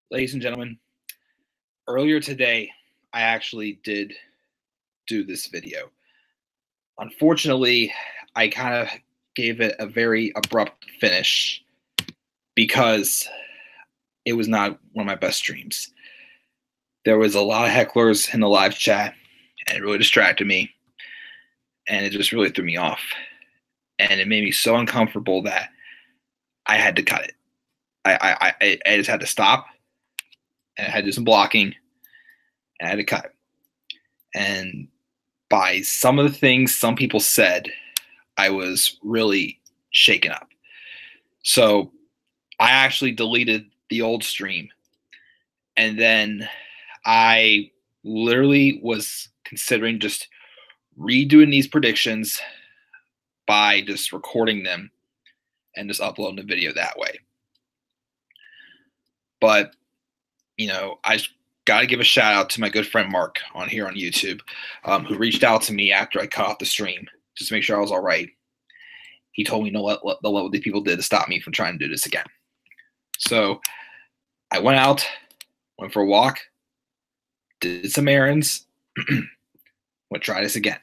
Ladies and gentlemen, earlier today, I actually did do this video. Unfortunately, I kind of gave it a very abrupt finish because it was not one of my best streams. There was a lot of hecklers in the live chat, and it really distracted me, and it just really threw me off. And it made me so uncomfortable that I had to cut it. I just had to stop, and I had to do some blocking, and I had to cut it. And by some of the things some people said, I was really shaken up. So I actually deleted the old stream. And then I literally was considering just redoing these predictions by just recording them and just uploading the video that way. But, I got to give a shout out to my good friend Mark on here on YouTube, who reached out to me after I cut off the stream just to make sure I was all right. He told me, what these people did to stop me from trying to do this again. So I went out, went for a walk, did some errands, went try this again.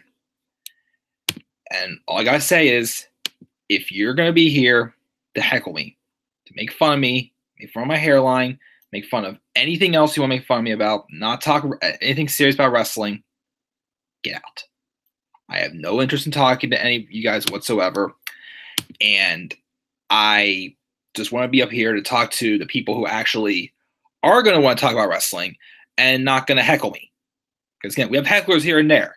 And all I got to say is, if you're going to be here to heckle me, to make fun of me, make fun of my hairline, make fun of anything else you want to make fun of me about, not talk anything serious about wrestling, get out. I have no interest in talking to any of you guys whatsoever. And I just want to be up here to talk to the people who actually are going to want to talk about wrestling and not going to heckle me. Because again, we have hecklers here and there.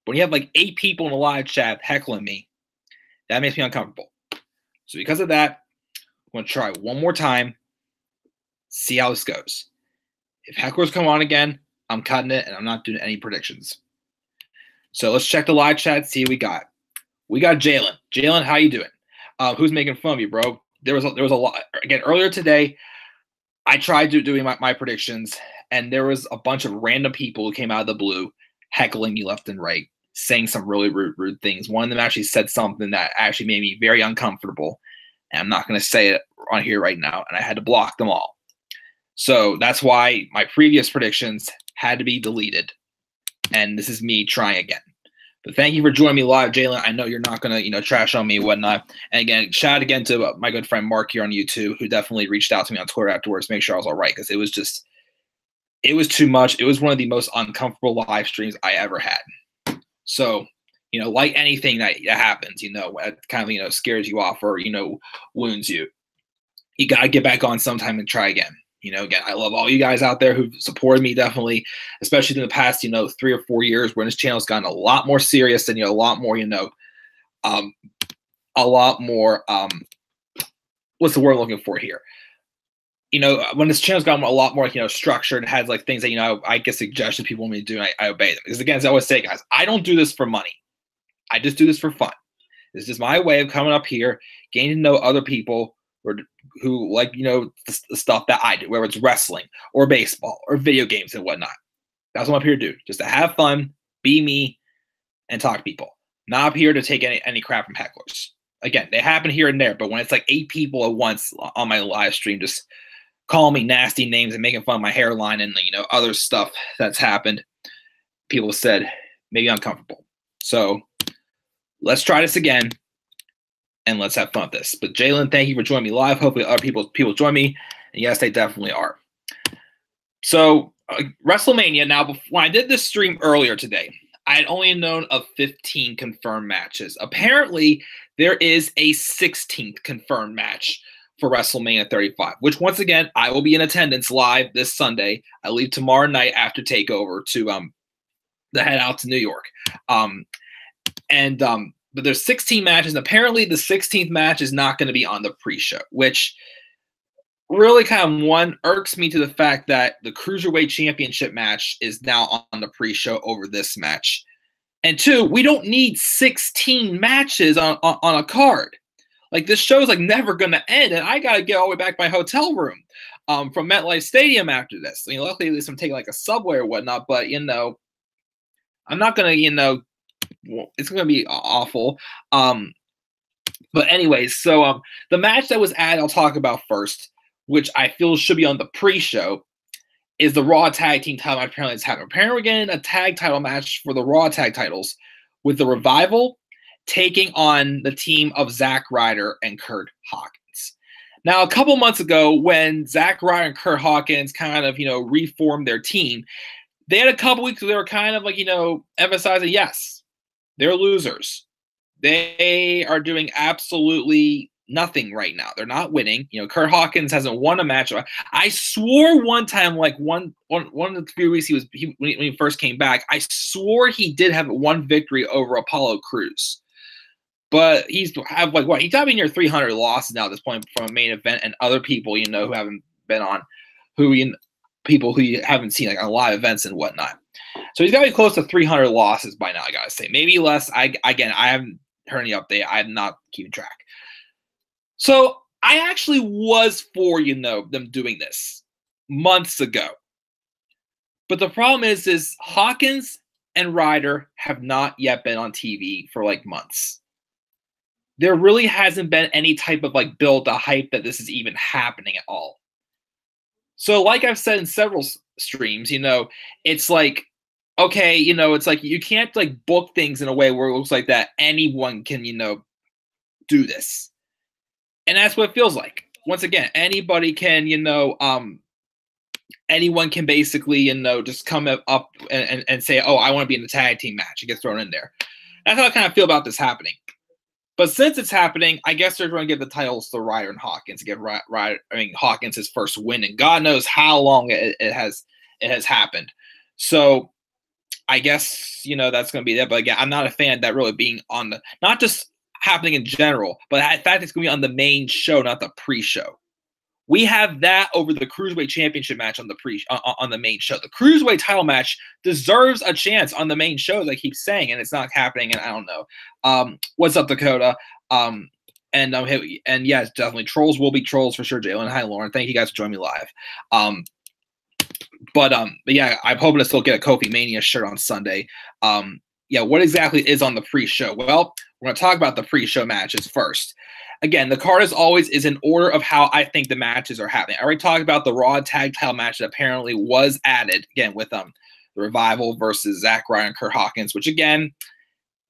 But when you have like 8 people in a live chat heckling me, that makes me uncomfortable. So because of that, I'm going to try one more time, see how this goes. If hecklers come on again, I'm cutting it and I'm not doing any predictions. So let's check the live chat, see what we got. We got Jalen. Jalen, how you doing? Who's making fun of you, bro? There was a lot. Again, earlier today, I tried doing my predictions, and there was a bunch of random people who came out of the blue heckling me left and right, saying some really rude things. One of them actually said something that actually made me very uncomfortable, and I'm not going to say it on here right now, and I had to block them all. So that's why my previous predictions had to be deleted, and this is me trying again. But thank you for joining me live, Jalen. I know you're not going to, trash on me and whatnot. And again, shout out again to my good friend Mark here on YouTube, who definitely reached out to me on Twitter afterwards to make sure I was all right, because it was too much. It was one of the most uncomfortable live streams I ever had. So, like anything that happens, it kind of, scares you off or, wounds you. You got to get back on sometime and try again. Again, I love all you guys out there who've supported me, definitely, especially in the past, 3 or 4 years when this channel's gotten a lot more serious and, a lot more, what's the word I'm looking for here? When this channel's gotten a lot more, structured, has like things that, I get suggestions people want me to do, and I obey them. Because again, as I always say, guys, I don't do this for money. I just do this for fun. This is just my way of coming up here, getting to know other people who like, the stuff that I do, whether it's wrestling or baseball or video games and whatnot. That's what I'm up here to do, just to have fun, be me, and talk to people. Not up here to take any crap from hecklers. Again, they happen here and there, but when it's like 8 people at once on my live stream just calling me nasty names and making fun of my hairline and, other stuff that's happened, people said, maybe uncomfortable. So let's try this again. And let's have fun with this. But Jalen, thank you for joining me live. Hopefully other people join me. And yes, they definitely are. So WrestleMania. Now, when I did this stream earlier today, I had only known of 15 confirmed matches. Apparently, there is a 16th confirmed match for WrestleMania 35, which once again, I will be in attendance live this Sunday. I leave tomorrow night after TakeOver to head out to New York. But there's 16 matches, and apparently the 16th match is not going to be on the pre-show, which really kind of, irks me to the fact that the Cruiserweight Championship match is now on the pre-show over this match. And 2, we don't need 16 matches on a card. Like, this show is like never going to end, and I got to get all the way back to my hotel room from MetLife Stadium after this. Luckily, at least I'm taking like a subway or whatnot, but, I'm not going to, it's going to be awful. But anyways, so the match that was added, I'll talk about first, which I feel should be on the pre-show, is the Raw Tag Team title match. Apparently, it's happening. Apparently, we're getting a tag title match for the Raw Tag titles with the Revival taking on the team of Zack Ryder and Kurt Hawkins. Now, a couple months ago, when Zack Ryder and Kurt Hawkins kind of, reformed their team, they had a couple weeks where they were kind of like, emphasizing, yes, they're losers. They are doing absolutely nothing right now. They're not winning. Kurt Hawkins hasn't won a match. I swore one time, like one of the few weeks when he first came back, I swore he did have one victory over Apollo Crews. But he's got to be near 300 losses now at this point from a main event and other people, who haven't been on, people who you haven't seen like on live events and whatnot. So he's got to be close to 300 losses by now, I got to say. Maybe less. I haven't heard any update. I'm not keeping track. So I actually was for, them doing this months ago. But the problem is Hawkins and Ryder have not yet been on TV for like months. There really hasn't been any type of like build to hype that this is even happening at all. So like I've said in several streams, it's like, okay, it's like you can't like book things in a way where it looks like that anyone can, do this. And that's what it feels like. Once again, anybody can, anyone can basically, just come up and say, oh, I want to be in the tag team match and get thrown in there. That's how I kind of feel about this happening. But since it's happening, I guess they're going to give the titles to Ryder and Hawkins to give Hawkins his first win, and God knows how long it has happened. So I guess that's going to be there. But again, I'm not a fan of that really being on the not just happening in general, but in fact it's going to be on the main show, not the pre-show. We have that over the Cruiserweight Championship match on the main show. The Cruiserweight title match deserves a chance on the main show, as I keep saying, and it's not happening. And I don't know. What's up, Dakota? And yes, definitely trolls will be trolls for sure. Jalen, hi Lauren, thank you guys for joining me live. But yeah, I'm hoping to still get a Kofi Mania shirt on Sunday. Yeah, what exactly is on the pre-show? Well, we're going to talk about the pre-show matches first. Again, the card as always is in order of how I think the matches are happening. I already talked about the Raw Tag Title match that apparently was added, again, with the Revival versus Zack Ryder and Kurt Hawkins, which again,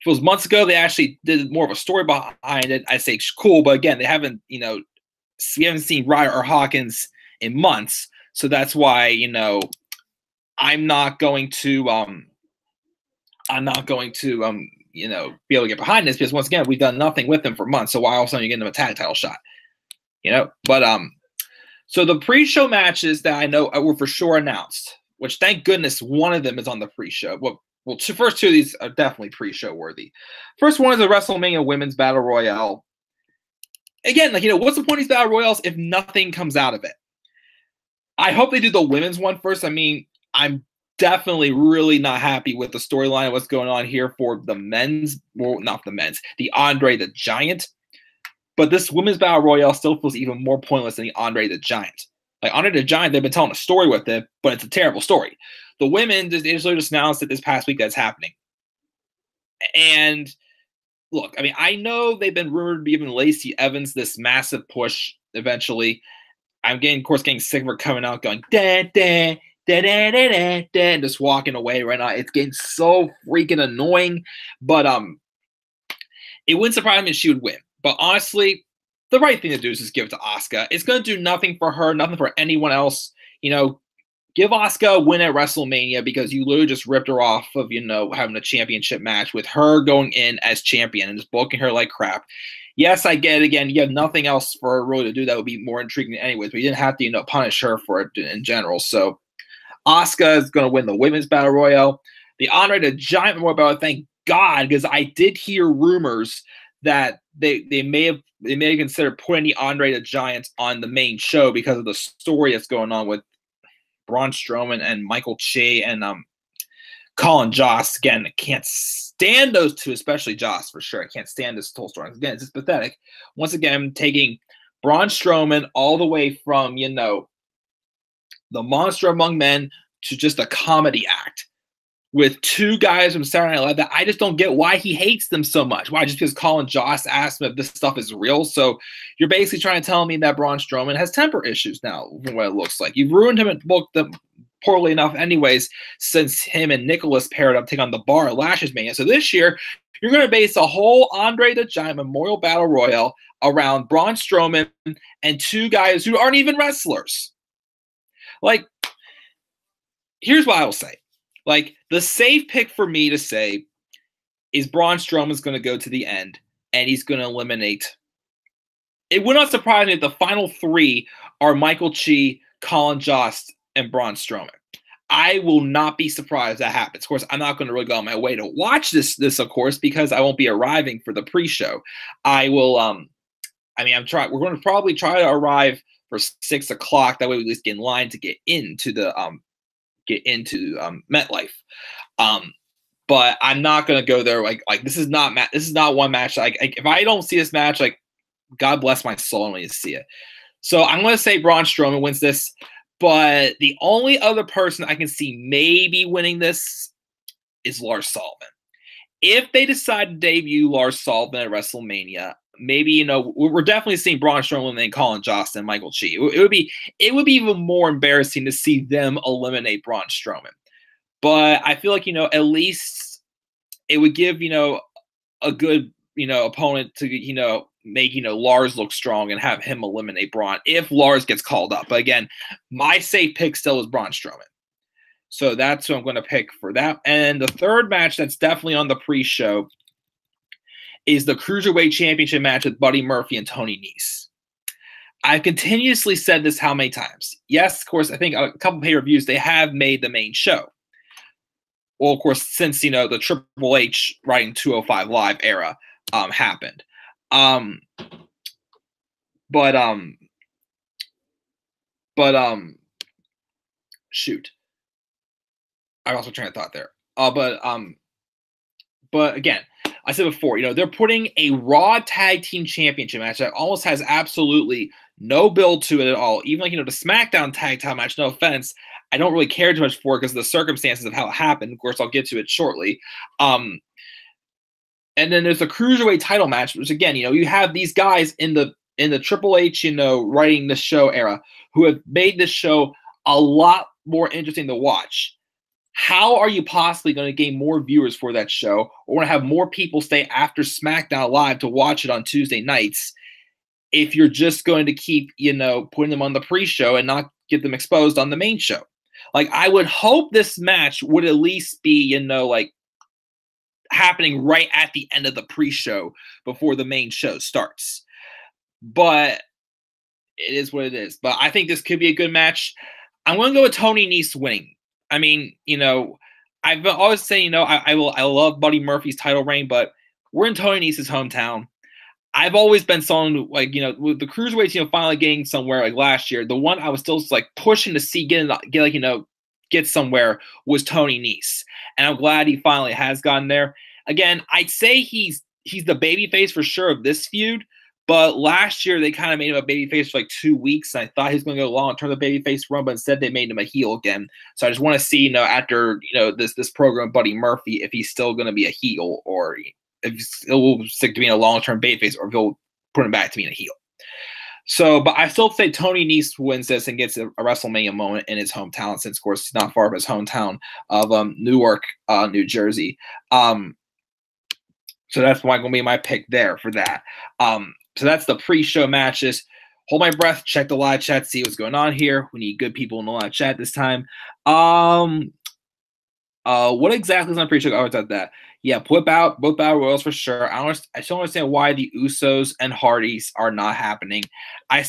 it was months ago. They actually did more of a story behind it. I say cool, but again, they haven't, we haven't seen Ryder or Hawkins in months. So that's why, I'm not going to be able to get behind this because once again, we've done nothing with them for months. So why all of a sudden you get them a tag title shot, But so the pre-show matches that I know were for sure announced, which thank goodness one of them is on the pre-show. Well, first two of these are definitely pre-show worthy. First one is the WrestleMania Women's Battle Royale. Again, what's the point of these Battle Royales if nothing comes out of it? I hope they do the women's one first. I mean, I'm definitely really not happy with the storyline of what's going on here for the men's, well, not the men's, the Andre the Giant. But this women's battle royale still feels even more pointless than the Andre the Giant. Like Andre the Giant, they've been telling a story with it, but it's a terrible story. The women just announced it this past week that's happening. And look, I mean, I know they've been rumored to be giving Lacey Evans this massive push eventually. I'm of course, getting sick of her coming out going, da, da, da, da, da, da, da, and just walking away right now. It's getting so freaking annoying. But it wouldn't surprise me if she would win. But honestly, the right thing to do is just give it to Asuka. It's going to do nothing for her, nothing for anyone else. Give Asuka a win at WrestleMania because you literally just ripped her off of, having a championship match with her going in as champion and just booking her like crap. Yes, I get it. Again, you have nothing else for her really to do that would be more intriguing anyways, but you didn't have to, punish her for it in general. So Asuka is going to win the Women's Battle Royale. The Andre the Giant Memorial Battle, thank God, because I did hear rumors that they may have considered putting the Andre the Giant on the main show because of the story that's going on with Braun Strowman and Michael Che and Colin Jost. Again, I can't stand those two, especially Jost for sure. I can't stand this whole story. Again, it's just pathetic. Once again, taking Braun Strowman all the way from, the monster among men to just a comedy act with two guys from Saturday Night Live that I just don't get why he hates them so much. Why? Just because Colin Jost asked him if this stuff is real. So you're basically trying to tell me that Braun Strowman has temper issues now, from what it looks like. You've ruined him and booked them poorly enough anyways, since him and Nicholas paired up to take on the Bar at Lashes Mania. So this year, you're going to base a whole Andre the Giant Memorial Battle Royal around Braun Strowman and two guys who aren't even wrestlers. Like, here's what I will say. Like, the safe pick for me to say is Braun Strowman's going to go to the end, and he's going to eliminate. It would not surprise me if the final three are Michael Chi, Colin Jost, and Braun Strowman. I will not be surprised that happens. Of course, I'm not going to really go on my way to watch this, of course, because I won't be arriving for the pre-show. I will, we're going to probably try to arrive for 6 o'clock. That way we at least get in line to get into MetLife. But I'm not going to go there. Like this is not one match. Like if I don't see this match, like God bless my soul, I don't need to see it. So I'm going to say Braun Strowman wins this. But the only other person I can see maybe winning this is Lars Sullivan. If they decide to debut Lars Sullivan at WrestleMania, maybe, we're definitely seeing Braun Strowman and Colin Jost and Michael Chi. It would be even more embarrassing to see them eliminate Braun Strowman. But I feel like, at least it would give, a good, opponent to, make, Lars look strong and have him eliminate Braun if Lars gets called up. But again, my safe pick still is Braun Strowman. So that's who I'm going to pick for that. And the third match that's definitely on the pre-show is the Cruiserweight Championship match with Buddy Murphy and Tony Nese. I've continuously said this how many times? Yes, of course, I think a couple pay-per-views, they have made the main show. Well, of course, since, the Triple H writing 205 Live era happened. Shoot. I lost my train of thought there. But again, I said before, they're putting a Raw Tag Team Championship match that almost has absolutely no build to it at all. Even like, the SmackDown Tag Team match, no offense, I don't really care too much for it because of the circumstances of how it happened. Of course, I'll get to it shortly. And then there's the Cruiserweight title match, which again, you have these guys in the Triple H, writing the show era who have made this show a lot more interesting to watch. How are you possibly going to gain more viewers for that show or have more people stay after SmackDown Live to watch it on Tuesday nights if you're just going to keep, putting them on the pre-show and not get them exposed on the main show? Like, I would hope this match would at least be, happening right at the end of the pre-show before the main show starts. But it is what it is. But I think this could be a good match. I'm going to go with Tony Nese winning. I mean, I've always saying, I love Buddy Murphy's title reign, but we're in Tony Nese's hometown. I've always been someone like, with the Cruiserweights, finally getting somewhere like last year, the one I was still like pushing to see get somewhere was Tony Nese. And I'm glad he finally has gotten there. Again, I'd say he's the babyface for sure of this feud, but last year they kind of made him a babyface for like 2 weeks. And I thought he was going to go long term the babyface run, but instead they made him a heel again. So I just want to see, after this program, Buddy Murphy, if he's still going to be a heel or if he'll stick to being a long term babyface or if he'll put him back to being a heel. So, but I still say Tony Nese wins this and gets a WrestleMania moment in his hometown, since, of course, he's not far from his hometown of Newark, New Jersey. So that's going to be my pick there for that. So that's the pre-show matches. Hold my breath, check the live chat, see what's going on here. We need good people in the live chat this time. What exactly is on pre-show? I always thought that. Yeah, both Battle Royals for sure. I still don't understand why the Usos and Hardys are not happening. I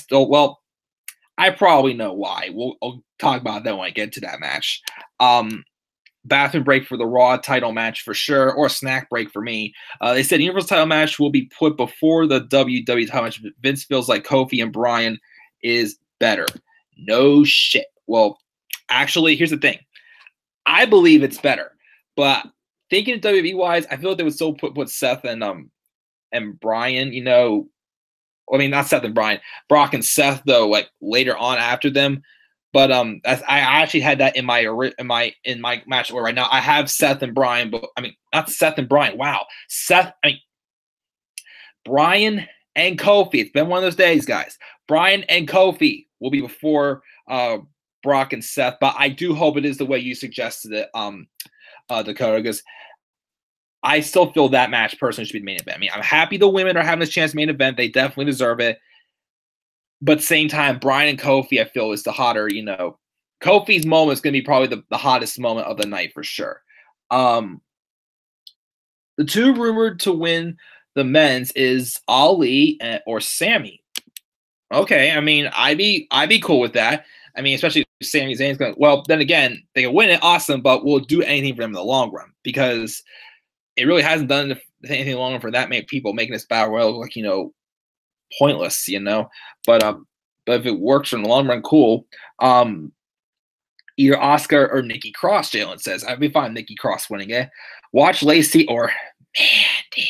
probably know why. I'll talk about that when I get to that match. Bathroom break for the Raw title match for sure, or snack break for me. They said the Universal title match will be put before the WWE title match. Vince feels like Kofi and Bryan is better. No shit. Well, actually, here's the thing. I believe it's better, but thinking WWE wise, I feel like they would still put Seth and Bryan. Not Seth and Bryan, Brock and Seth though, like later on after them. But I actually had that in my match order right now. I have Seth and Brian, but I mean not Seth and Brian. Wow, Brian and Kofi. It's been one of those days, guys. Brian and Kofi will be before Brock and Seth, but I do hope it is the way you suggested it, Dakota, because I still feel that match personally should be the main event. I mean, I'm happy the women are having this chance main event. They definitely deserve it. But at the same time, Brian and Kofi, I feel, is the hotter, Kofi's moment is going to be probably the hottest moment of the night for sure. The two rumored to win the men's is Ali or Sami. Okay, I mean, I'd be cool with that. I mean, especially if Sami Zayn's going. Well, then again, they can win it, awesome, but we'll do anything for them in the long run because it really hasn't done anything long for that many people, making this battle royal like pointless, But if it works in the long run, cool. Either Oscar or Nikki Cross, Jalen says. I'd be fine with Nikki Cross winning it. Watch Lacey or Mandy win.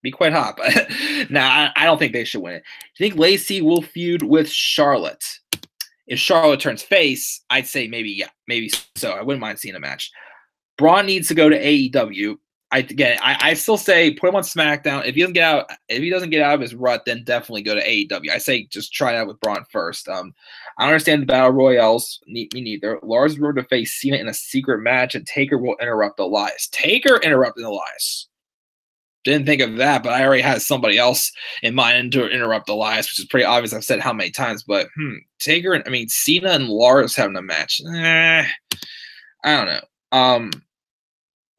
Be quite hot, but nah, I don't think they should win it. Do you think Lacey will feud with Charlotte? If Charlotte turns face, I'd say maybe so. I wouldn't mind seeing a match. Braun needs to go to AEW. I still say put him on SmackDown. If he doesn't get out of his rut, then definitely go to AEW. I say just try it out with Braun first. I don't understand the battle royales. Me neither. Lars is rumored to face Cena in a secret match, and Taker will interrupt Elias. Taker interrupting Elias. Didn't think of that, but I already had somebody else in mind to interrupt Elias, which is pretty obvious. I've said how many times, but Taker. Cena and Lars having a match. I don't know.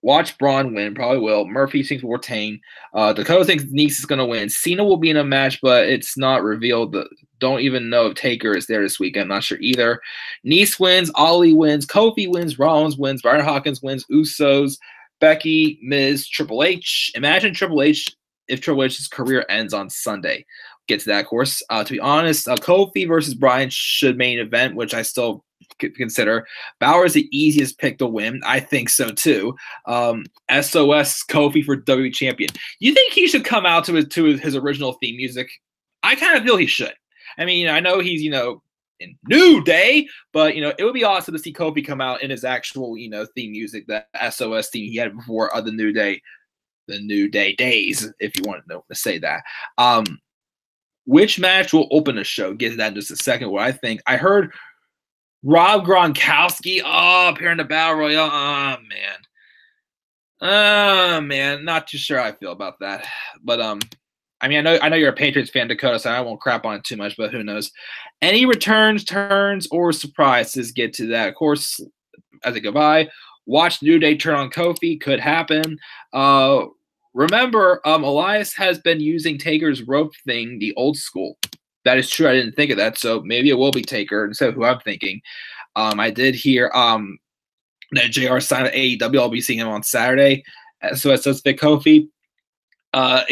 Watch Braun win, probably will. Murphy thinks will retain. Dakota thinks Nice is going to win. Cena will be in a match, but it's not revealed. Don't even know if Taker is there this weekend. I'm not sure either. Nice wins. Ali wins. Kofi wins. Rollins wins. Brian Hawkins wins. Usos. Becky, Miz, Triple H. Imagine Triple H if Triple H's career ends on Sunday. Get to that, of course. To be honest, Kofi versus Brian should main event, which I still consider. Balor is the easiest pick to win. I think so too. SOS Kofi for WWE champion. You think he should come out to his original theme music? I kind of feel he should. I mean, I know he's in New Day, but it would be awesome to see Kofi come out in his actual theme music, the SOS theme he had before the New Day days, if you want to say that. Which match will open the show? Get to that in just a second. What I think. I heard Rob Gronkowski appear in the Battle Royale. Man. Not too sure how I feel about that. But I know you're a Patriots fan, Dakota, so I won't crap on it too much, but who knows. Any returns, turns, or surprises, get to that. Of course, as a goodbye, watch New Day turn on Kofi. Could happen. Remember, Elias has been using Taker's rope thing, the old school. That is true. I didn't think of that, so maybe it will be Taker instead of who I'm thinking. I did hear that JR signed at AEW. I'll be seeing him on Saturday. So it says Vic Kofi.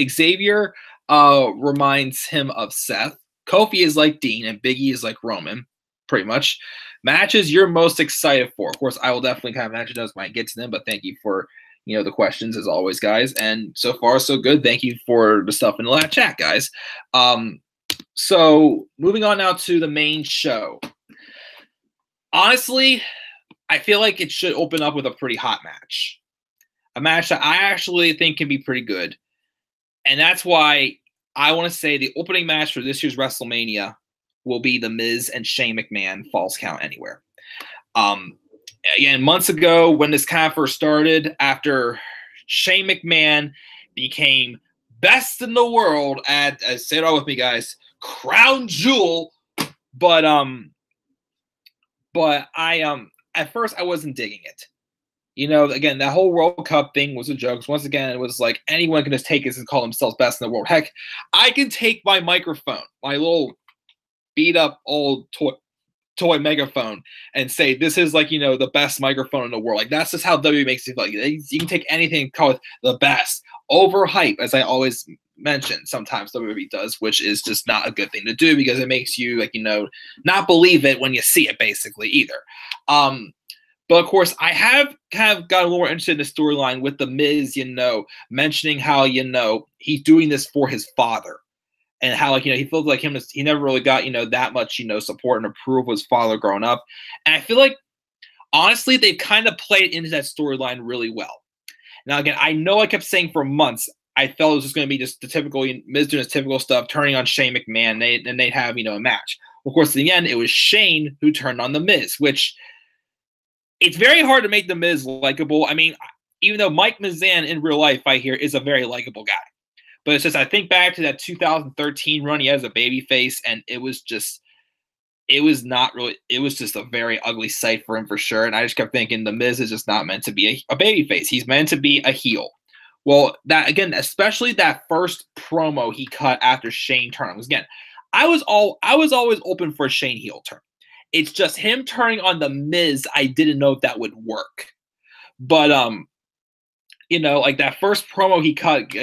Xavier reminds him of Seth. Kofi is like Dean, and Big E is like Roman, pretty much. Matches you're most excited for. Of course, I will definitely kind of mention those when I get to them, but thank you for the questions as always, guys. And so far, so good. Thank you for the stuff in the live chat, guys. So moving on now to the main show. Honestly, I feel like it should open up with a pretty hot match. A match that I actually think can be pretty good. And that's why I want to say the opening match for this year's WrestleMania will be The Miz and Shane McMahon Falls Count Anywhere. Again, months ago when this kind of first started, after Shane McMahon became best in the world at, say it all with me, guys, Crown Jewel. But I at first I wasn't digging it. Again, that whole World Cup thing was a joke. So once again, it was like anyone can just take this and call themselves best in the world. Heck, I can take my microphone, my little beat up old toy megaphone, and say this is like the best microphone in the world. Like that's just how WWE makes it feel. Like you can take anything and call it the best. Overhype, as I always mention, sometimes WWE does, which is just not a good thing to do because it makes you not believe it when you see it, basically either. But of course, I have kind of got a little more interested in the storyline with The Miz, mentioning how he's doing this for his father. and how, like, he feels like he never really got, that much, support and approval of his father growing up. And I feel like, honestly, they've kind of played into that storyline really well. Now, again, I know I kept saying for months, I felt it was just going to be just the typical Miz doing his typical stuff, turning on Shane McMahon, and they'd have, a match. Of course, in the end, it was Shane who turned on The Miz, which it's very hard to make The Miz likable. I mean, even though Mike Mizan in real life, I hear, is a very likable guy. But it's just, I think back to that 2013 run he has a babyface, and it was just a very ugly sight for him for sure. And I just kept thinking The Miz is just not meant to be a babyface. He's meant to be a heel. Well, that again, especially that first promo he cut after Shane turned. Again, I was always open for a Shane heel turn. It's just him turning on The Miz, I didn't know if that would work. But like that first promo he cut,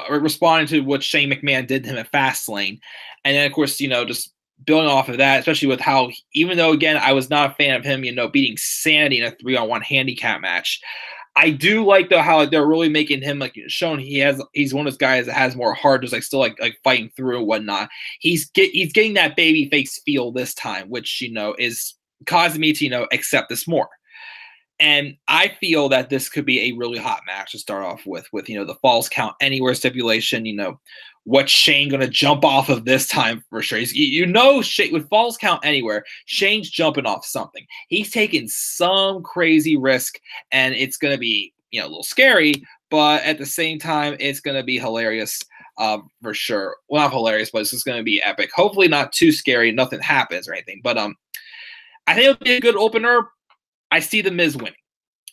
responding to what Shane McMahon did to him at Fastlane. And then, of course, just building off of that, especially with how, even though, again, I was not a fan of him, beating Sanity in a 3-on-1 handicap match, I do like, though, how they're really making him, like, showing he's one of those guys that has more heart, just, like, still, like fighting through and whatnot. He's getting that baby face feel this time, which, is causing me to, accept this more. And I feel that this could be a really hot match to start off with the Falls Count Anywhere stipulation. What's Shane going to jump off of this time for sure? Shane, with Falls Count Anywhere, Shane's jumping off something. He's taking some crazy risk, and it's going to be, a little scary, but at the same time, it's going to be hilarious for sure. Well, not hilarious, but it's just going to be epic. Hopefully not too scary, nothing happens or anything. But I think it'll be a good opener. I see The Miz winning.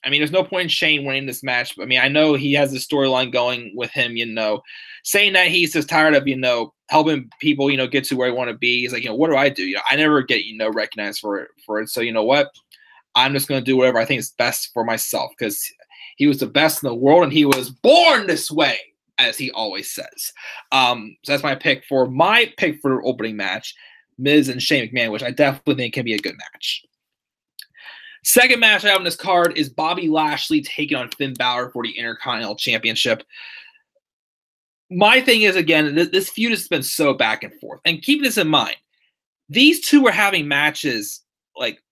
I mean, there's no point in Shane winning this match. I mean, I know he has a storyline going with him, saying that he's just tired of, helping people, get to where they want to be. He's like, what do I do? I never get, recognized for it. So, you know what? I'm just going to do whatever I think is best for myself, because he was the best in the world and he was born this way, as he always says. So that's my pick for the opening match, Miz and Shane McMahon, which I definitely think can be a good match. Second match I have on this card is Bobby Lashley taking on Finn Balor for the Intercontinental Championship. My thing is, again, this feud has been so back and forth. And keep this in mind, these two were having matches like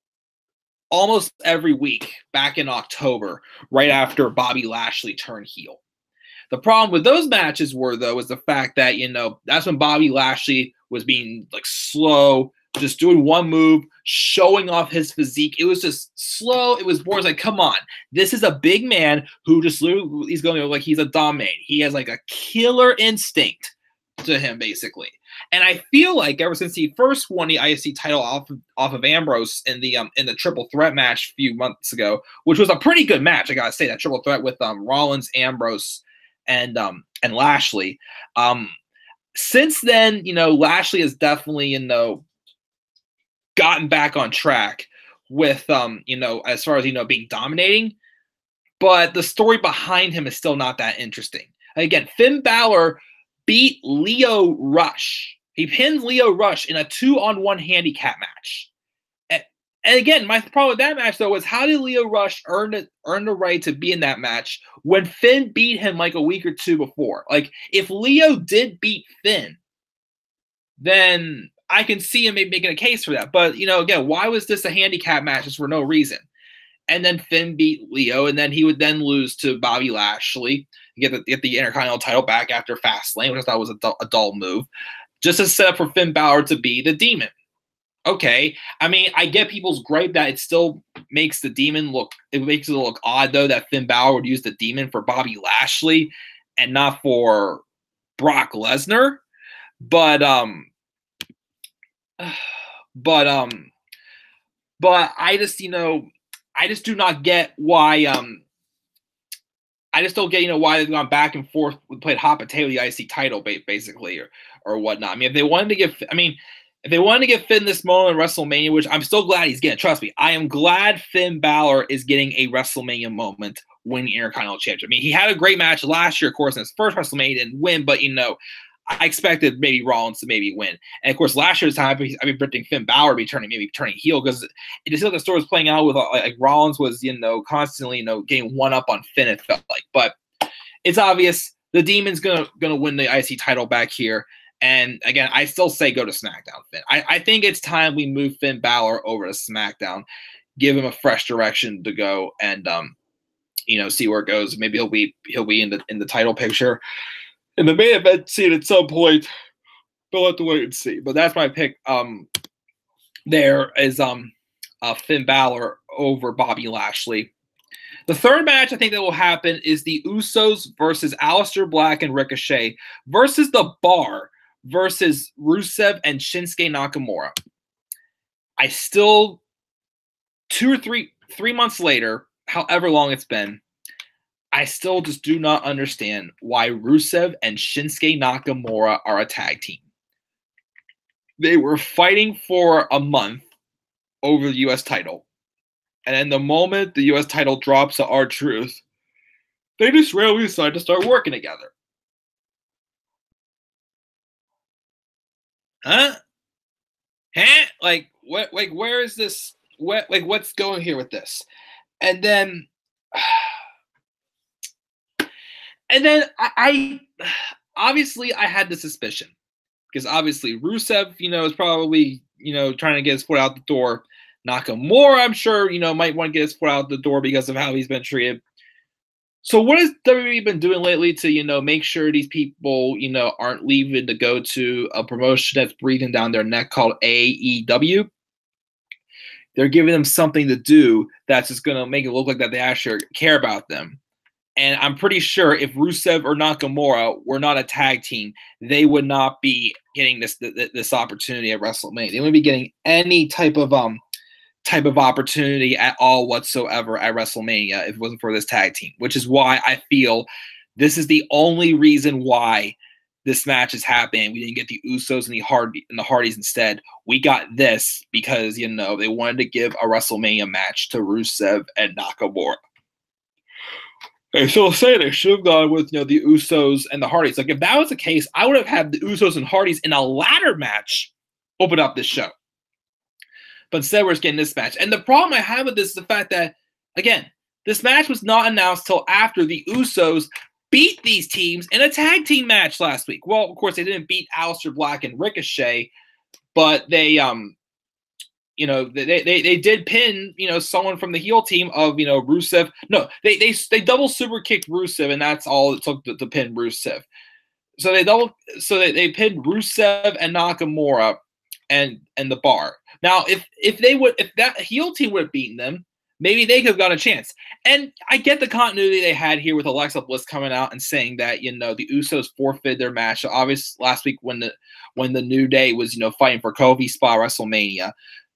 almost every week back in October, right after Bobby Lashley turned heel. The problem with those matches was the fact that, that's when Bobby Lashley was being like slow, just doing one move, showing off his physique. It was just slow. It was boring. It's like, come on. This is a big man who just literally, he's going like he's a dominate. He has like a killer instinct to him, basically. And I feel like ever since he first won the IC title off of Ambrose in the triple threat match a few months ago, which was a pretty good match, I gotta say, that triple threat with Rollins, Ambrose, and Lashley. Since then, Lashley has definitely, gotten back on track with, as far as, being dominating, but the story behind him is still not that interesting. Again, Finn Balor beat Lio Rush. He pinned Lio Rush in a 2-on-1 handicap match. And again, my problem with that match, though, was how did Lio Rush earn the right to be in that match when Finn beat him like a week or two before? Like, if Lio did beat Finn, then I can see him making a case for that. But, again, why was this a handicap match just for no reason? And then Finn beat Lio, and then he would then lose to Bobby Lashley, get the Intercontinental title back after Fastlane, which I thought was a dull move, just to set up for Finn Balor to be the Demon. Okay, I mean, I get people's gripe that it still makes the Demon look odd, though, that Finn Balor would use the Demon for Bobby Lashley and not for Brock Lesnar. But I just do not get why I just don't get why they've gone back and forth, played hot potato the IC title basically or whatnot. I mean, if they wanted to give Finn this moment in WrestleMania, which I'm still glad he's getting, trust me, I am glad Finn Balor is getting a WrestleMania moment winning the Intercontinental Championship. I mean, he had a great match last year, of course, in his first WrestleMania, he didn't win, but I expected maybe Rollins to maybe win. And of course, last year's time, I've been predicting Finn Balor turning heel, because it just like the story was playing out with like Rollins was, constantly, getting one up on Finn, it felt like. But it's obvious the Demon's gonna win the IC title back here. And again, I still say go to SmackDown, Finn. I think it's time we move Finn Balor over to SmackDown, give him a fresh direction to go, and see where it goes. Maybe he'll be in the title picture in the main event scene at some point. We'll have to wait and see. But that's my pick. There is Finn Balor over Bobby Lashley. The third match I think that will happen is the Usos versus Aleister Black and Ricochet versus The Bar versus Rusev and Shinsuke Nakamura. I still, 2 or 3 months later, however long it's been, I still just do not understand why Rusev and Shinsuke Nakamura are a tag team. They were fighting for a month over the U.S. title. And then the moment the U.S. title drops to R-Truth, they just randomly decide to start working together. Huh? Like, what? Like, where is this? What? Like, what's going here with this? And then I obviously I had the suspicion because obviously Rusev, is probably trying to get his foot out the door. Nakamura, I'm sure, might want to get his foot out the door because of how he's been treated. So what has WWE been doing lately to, make sure these people, aren't leaving to go to a promotion that's breathing down their neck called AEW? They're giving them something to do that's just going to make it look like that they actually care about them. And I'm pretty sure if Rusev or Nakamura were not a tag team, they would not be getting this opportunity at WrestleMania. They wouldn't be getting any type of opportunity at all whatsoever at WrestleMania if it wasn't for this tag team, which is why I feel this is the only reason why this match is happening. We didn't get the Usos and the Hardys instead. We got this because, they wanted to give a WrestleMania match to Rusev and Nakamura. And so I'll say they should have gone with, the Usos and the Hardys. Like, if that was the case, I would have had the Usos and Hardys in a ladder match open up this show. But instead, we're just getting this match. And the problem I have with this is the fact that, again, this match was not announced till after the Usos beat these teams in a tag team match last week. Well, of course, they didn't beat Aleister Black and Ricochet, but they, they did pin, someone from the heel team of, Rusev. No, they double super kicked Rusev, and that's all it took to pin Rusev. So they pinned Rusev and Nakamura and The Bar. Now, if that heel team would have beaten them, maybe they could have got a chance. And I get the continuity they had here with Alexa Bliss coming out and saying that, the Usos forfeited their match. Obviously, last week when the New Day was, fighting for Kofi's spot at WrestleMania.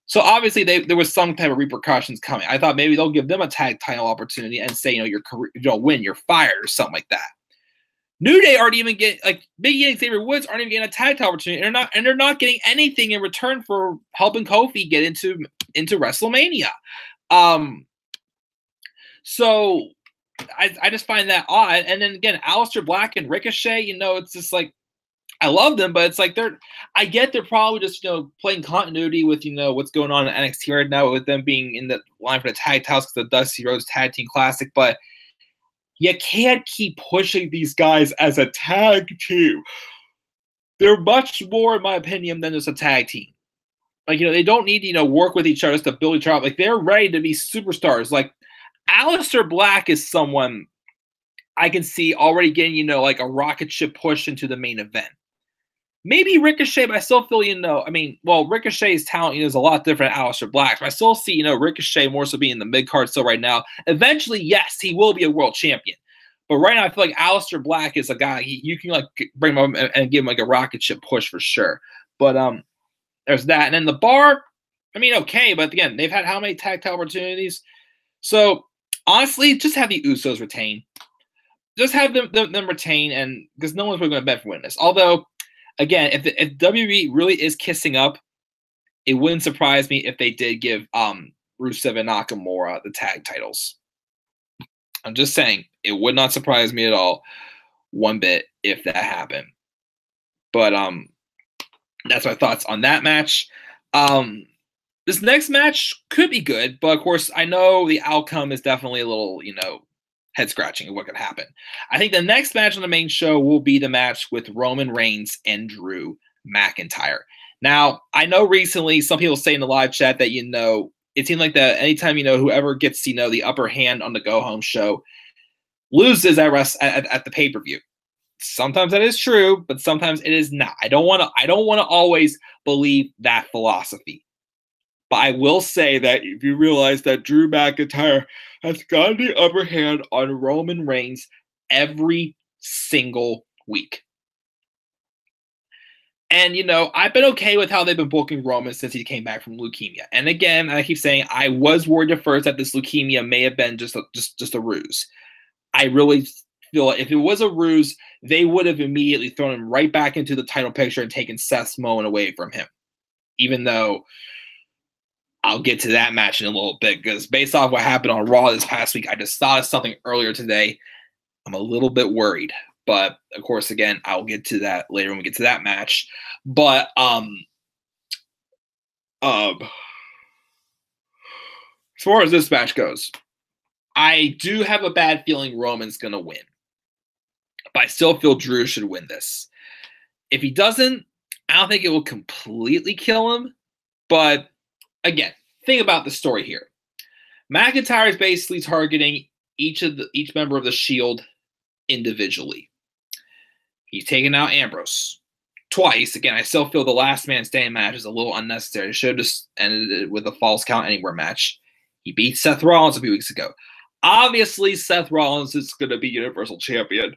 So obviously there was some type of repercussions coming. I thought maybe they'll give them a tag title opportunity and say, your career, you don't win, you're fired or something like that. New Day aren't even getting, like, Big E and Xavier Woods aren't even getting a tag title opportunity. And they're not getting anything in return for helping Kofi get into WrestleMania. So I just find that odd. And then again, Aleister Black and Ricochet, it's just like, I love them, but it's like I get they're probably just, playing continuity with, what's going on in NXT right now with them being in the line for the tag titles because the Dusty Rhodes Tag Team Classic, but you can't keep pushing these guys as a tag team. They're much more, in my opinion, than just a tag team. Like, they don't need to, work with each other just to build each other up. Like, they're ready to be superstars. Like, Aleister Black is someone I can see already getting, like a rocket ship push into the main event. Maybe Ricochet, but I still feel, Ricochet's talent is a lot different than Aleister Black's. But I still see, Ricochet more so being in the mid-card still right now. Eventually, yes, he will be a world champion. But right now, I feel like Aleister Black is a guy, you can, like, bring him up and give him, like, a rocket ship push for sure. But there's that. And then The Bar, okay. But, again, they've had how many tag title opportunities? So, honestly, just have the Usos retain. Just have them retain, and because no one's really going to bet for winning this. Although, again, if WWE really is kissing up, it wouldn't surprise me if they did give Rusev and Nakamura the tag titles. I'm just saying, it would not surprise me at all, one bit, if that happened. But that's my thoughts on that match. This next match could be good, but of course, I know the outcome is definitely a little, head scratching of what could happen. I think the next match on the main show will be the match with Roman Reigns and Drew McIntyre. Now, I know recently some people say in the live chat that, it seemed like that anytime, whoever gets, the upper hand on the go home show loses at the pay-per-view. Sometimes that is true, but sometimes it is not. I don't want to always believe that philosophy. But I will say that if you realize that Drew McIntyre has gotten the upper hand on Roman Reigns every single week. And, I've been okay with how they've been booking Roman since he came back from leukemia. And again, I keep saying I was worried at first that this leukemia may have been just a ruse. I really feel like if it was a ruse, they would have immediately thrown him right back into the title picture and taken Seth's moment away from him. Even though I'll get to that match in a little bit, because based off what happened on Raw this past week, I just thought of something earlier today. I'm a little bit worried. But, of course, again, I'll get to that later when we get to that match. But, as far as this match goes, I do have a bad feeling Roman's going to win. But I still feel Drew should win this. If he doesn't, I don't think it will completely kill him. But, again, think about the story here. McIntyre is basically targeting each member of the Shield individually. He's taken out Ambrose twice. Again, I still feel the last man standing match is a little unnecessary. It should have just ended it with a false count anywhere match. He beat Seth Rollins a few weeks ago. Obviously, Seth Rollins is going to be Universal Champion.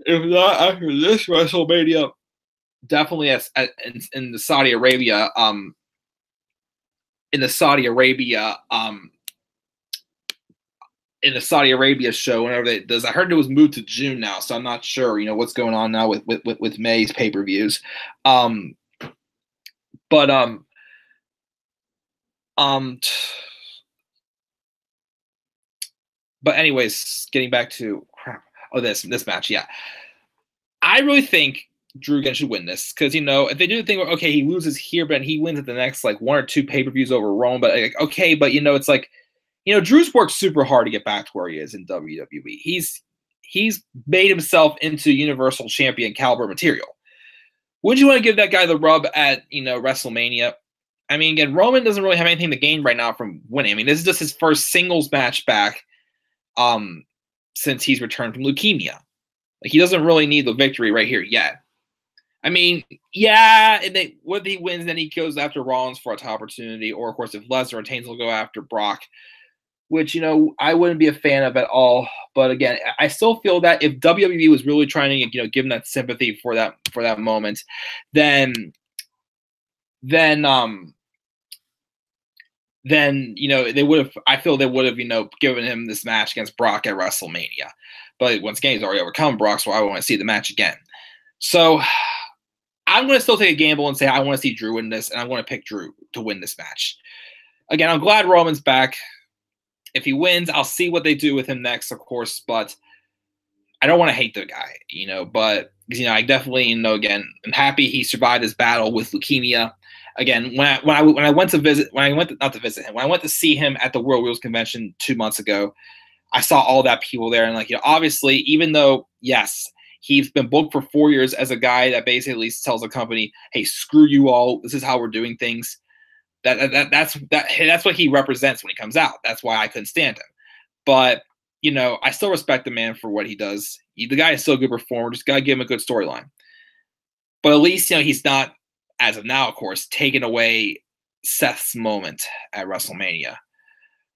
If not after this WrestleMania, definitely in the Saudi Arabia, in the Saudi Arabia show, whenever it does. I heard it was moved to June now, so I'm not sure, what's going on now with May's pay-per-views. But anyways, getting back to this match, yeah. I really think Drew again should win this, because if they do the thing where he loses here, but he wins at the next like one or two pay-per-views over Rome, but it's like, Drew's worked super hard to get back to where he is in WWE. He's made himself into Universal Champion caliber material. Wouldn't you want to give that guy the rub at WrestleMania? I mean, again, Roman doesn't really have anything to gain right now from winning. I mean, this is just his first singles match back since he's returned from leukemia. Like, he doesn't really need the victory right here yet. I mean, yeah, and whether he wins, then he goes after Rollins for a top opportunity, or of course, if Lesnar retains, he'll go after Brock, which I wouldn't be a fan of at all. But again, I still feel that if WWE was really trying to give him that sympathy for that moment, then they would have. I feel they would have given him this match against Brock at WrestleMania. But once again, he's already overcome Brock, so I want to see the match again. So I'm going to still take a gamble and say I want to see Drew win this, and I want to pick Drew to win this match. Again, I'm glad Roman's back. If he wins, I'll see what they do with him next, of course, but I don't want to hate the guy, but I definitely, again, I'm happy he survived his battle with leukemia. Again, when I went to see him at the World Wheels Convention 2 months ago, I saw all that people there, and obviously, even though, yes, he's been booked for 4 years as a guy that basically tells the company, hey, screw you all, this is how we're doing things. That's what he represents when he comes out. That's why I couldn't stand him. But, I still respect the man for what he does. The guy is still a good performer. Just got to give him a good storyline. But at least, he's not, as of now, of course, taking away Seth's moment at WrestleMania.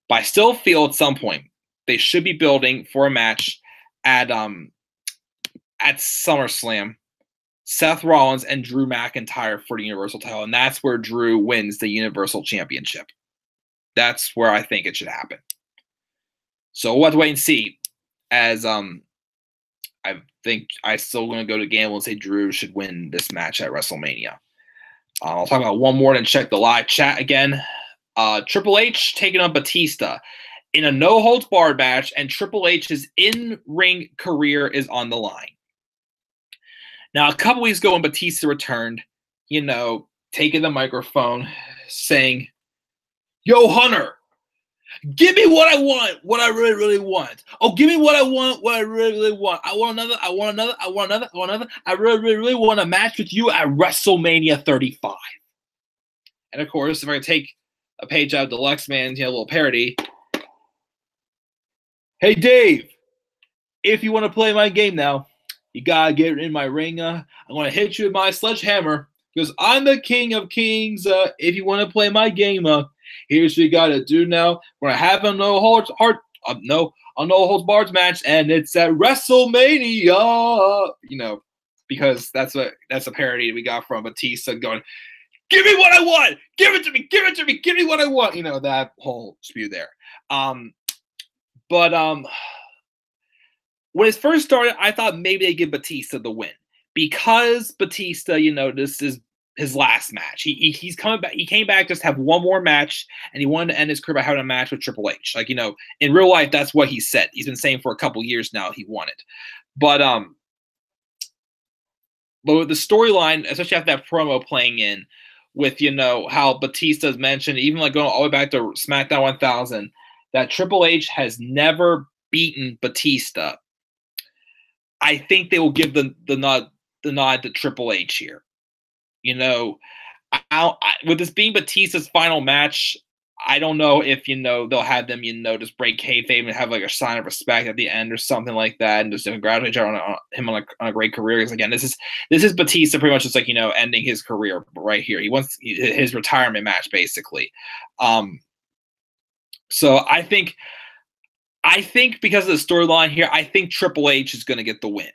But I still feel at some point they should be building for a match at SummerSlam, Seth Rollins and Drew McIntyre for the Universal title, and that's where Drew wins the Universal Championship. That's where I think it should happen. So we'll have to wait and see, as I think I'm still going to go to gamble and say Drew should win this match at WrestleMania. I'll talk about one more and check the live chat again. Triple H taking on Batista in a no-holds-barred match, and Triple H's in-ring career is on the line. Now, a couple weeks ago when Batista returned, taking the microphone, saying, "Yo, Hunter, Give me what I want, what I really, really want. Oh, give me what I want, what I really, really want. I want another, I want another, I want another, I want another. I really, really, really want a match with you at WrestleMania 35. And of course, if I take a page out of Deluxe Man's, little parody. Hey, Dave, if you want to play my game now, you gotta get in my ring. I'm gonna hit you with my sledgehammer because I'm the king of kings. If you want to play my game, here's what you gotta do now. We're gonna have a no holds barred match, and it's at WrestleMania. Because that's a parody we got from Batista going, "Give me what I want, give it to me, give it to me, give me what I want." That whole spew there. But when it first started, I thought maybe they'd give Batista the win because Batista, this is his last match. He's coming back. He came back just to have one more match, and he wanted to end his career by having a match with Triple H. In real life, that's what he said. He's been saying for a couple years now he wanted. But with the storyline, especially after that promo playing in, with how Batista's mentioned, even going all the way back to SmackDown 1000, that Triple H has never beaten Batista. I think they will give the nod to Triple H here. With this being Batista's final match, I don't know if they'll have them just break kayfabe and have a sign of respect at the end or something like that, and just congratulate him on a great career. Because again, this is Batista pretty much just ending his career right here. He wants his retirement match basically. So I think because of the storyline here, I think Triple H is going to get the win.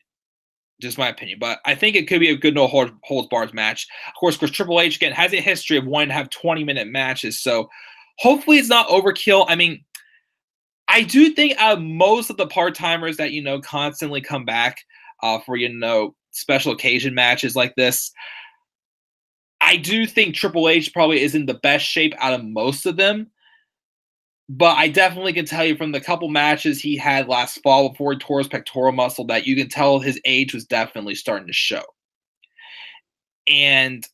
Just my opinion. But I think it could be a good no holds barred match. Of course, Triple H, again, has a history of wanting to have 20-minute matches. So hopefully it's not overkill. I mean, I do think out of most of the part-timers that, constantly come back for, special occasion matches like this, I do think Triple H probably is in the best shape out of most of them. But I definitely can tell you from the couple matches he had last fall before he tore his pectoral muscle that you can tell his age was definitely starting to show. And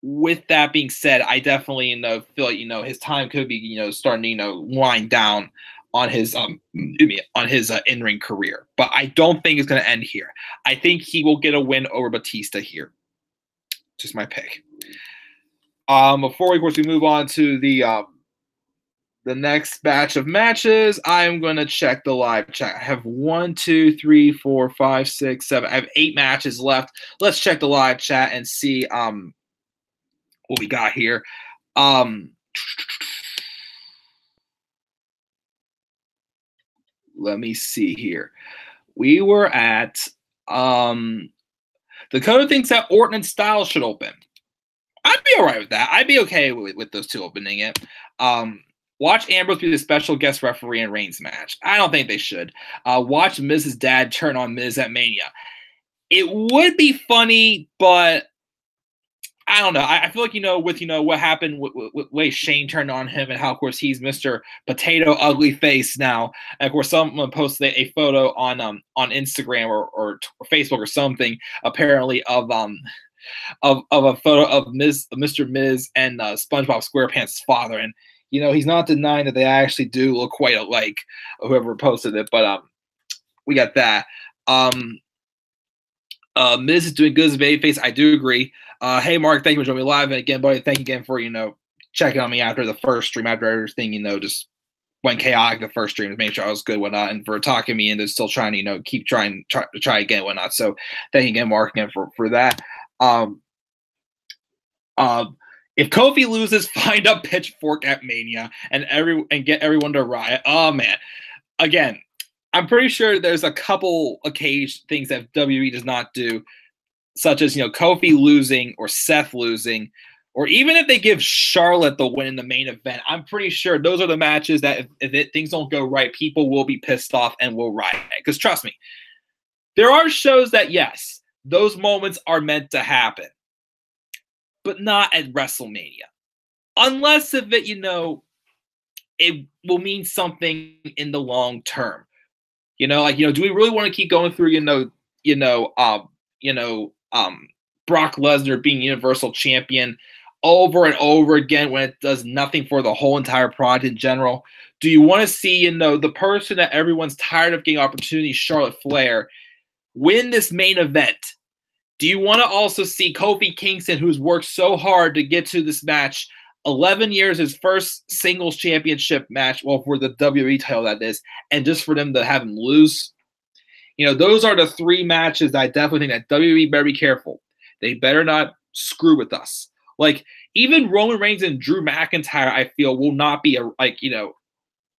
with that being said, I definitely feel like his time could be starting to wind down on his in-ring career. But I don't think it's going to end here. I think he will get a win over Batista here. Just my pick. Before we, of course, we move on to the next batch of matches, I'm going to check the live chat. I have 1, 2, 3, 4, 5, 6, 7. I have 8 matches left. Let's check the live chat and see what we got here. Let me see here. We were at Dakota thinks that Orton and Styles should open. I'd be all right with that. I'd be okay with those two opening it. Watch Ambrose be the special guest referee in Reigns' match. I don't think they should. Watch Miz's dad turn on Miz at Mania. It would be funny, but I don't know. I feel like, with, what happened with way Shane turned on him and how, of course, he's Mr. Potato Ugly Face now. And, of course, someone posted a photo on Instagram or Facebook or something, apparently, of a photo of Mr. Miz and SpongeBob SquarePants' father. And, he's not denying that they actually do look quite alike, whoever posted it. But we got that. Miz is doing good as a babyface. I do agree. Hey, Mark, thank you for joining me live. And again, buddy, thank you again for, checking on me after the first stream, after everything, just went chaotic the first stream to make sure I was good, whatnot, and for talking me into still trying to, keep trying again, whatnot. So thank you again, Mark, again for that. If Kofi loses, find a pitchfork at Mania and get everyone to riot. Oh man. Again, I'm pretty sure there's a couple occasion things that WWE does not do, such as Kofi losing or Seth losing, or even if they give Charlotte the win in the main event. I'm pretty sure those are the matches that if things don't go right, people will be pissed off and will riot. Because trust me, there are shows that yes, those moments are meant to happen, but not at WrestleMania. Unless if it, it will mean something in the long term. Do we really want to keep going through, Brock Lesnar being Universal Champion over and over again when it does nothing for the whole entire product in general? Do you want to see, the person that everyone's tired of getting opportunities, Charlotte Flair, win this main event? Do you want to also see Kofi Kingston, who's worked so hard to get to this match, 11 years, his first singles championship match, well, for the WWE title, that is, and just for them to have him lose? Those are the three matches that I definitely think that WWE better be careful. They better not screw with us. Like, even Roman Reigns and Drew McIntyre, I feel, will not be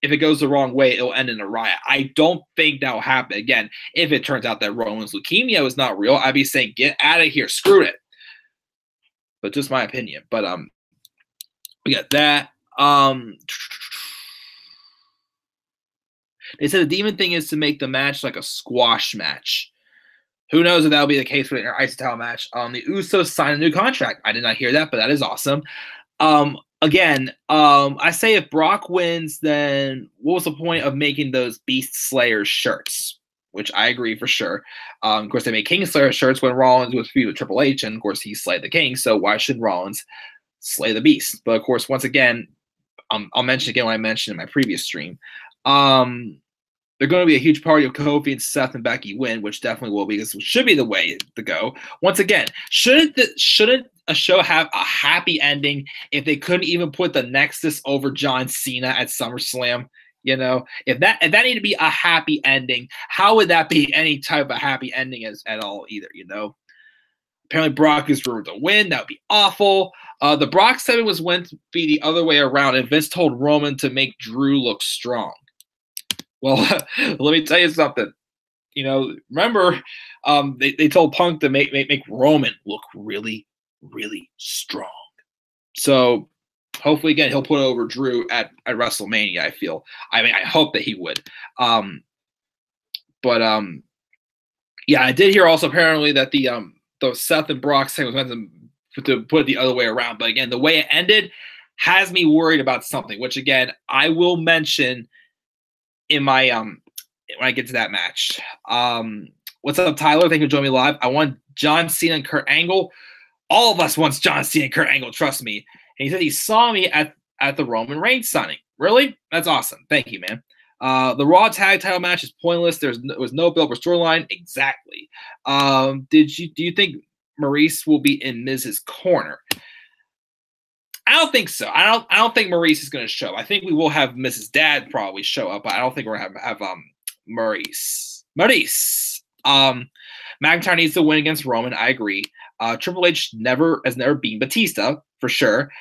if it goes the wrong way, it'll end in a riot. I don't think that'll happen. Again, if it turns out that Roman's leukemia is not real, I'd be saying, get out of here, screw it. But just my opinion. But we got that. They said the demon thing is to make the match like a squash match. Who knows if that'll be the case for the IC title match? The Usos signed a new contract. I did not hear that, but that is awesome. Again, I say if Brock wins, then what was the point of making those Beast Slayer shirts? Which I agree for sure. Of course, they made King Slayer shirts when Rollins was feud with Triple H, and of course, he slayed the King. So why should Rollins slay the Beast? But of course, once again, I'll mention again what I mentioned in my previous stream. They're going to be a huge party of Kofi and Seth and Becky win, which definitely will be. This should be the way to go. Once again, shouldn't a show have a happy ending if they couldn't even put the Nexus over John Cena at SummerSlam? If that need to be a happy ending, how would that be any type of happy ending at all either? Apparently Brock is rumored to win. That would be awful. The Brock segment was meant to be the other way around, and Vince told Roman to make Drew look strong. Well, let me tell you something. Remember, they told Punk to make Roman look really, really strong. So hopefully, again, he'll put over Drew at WrestleMania, I feel. I mean, I hope that he would. Yeah, I did hear also apparently that the Seth and Brock thing was meant to put it the other way around. But again, the way it ended has me worried about something, which again, I will mention in my when I get to that match. What's up, Tyler? Thank you for joining me live. I want John Cena and Kurt Angle. All of us wants John Cena and Kurt Angle, trust me. And he said he saw me at the Roman Reigns signing. Really? That's awesome. Thank you, man. The Raw tag title match is pointless. There was no build for storyline. Exactly. Do you think Maurice will be in Miz's corner? I don't think so. I don't think Maurice is going to show. I think we will have Mrs. Dad probably show up, but I don't think we're going to have Maurice. McIntyre needs to win against Roman. I agree. Triple H has never beaten Batista for sure.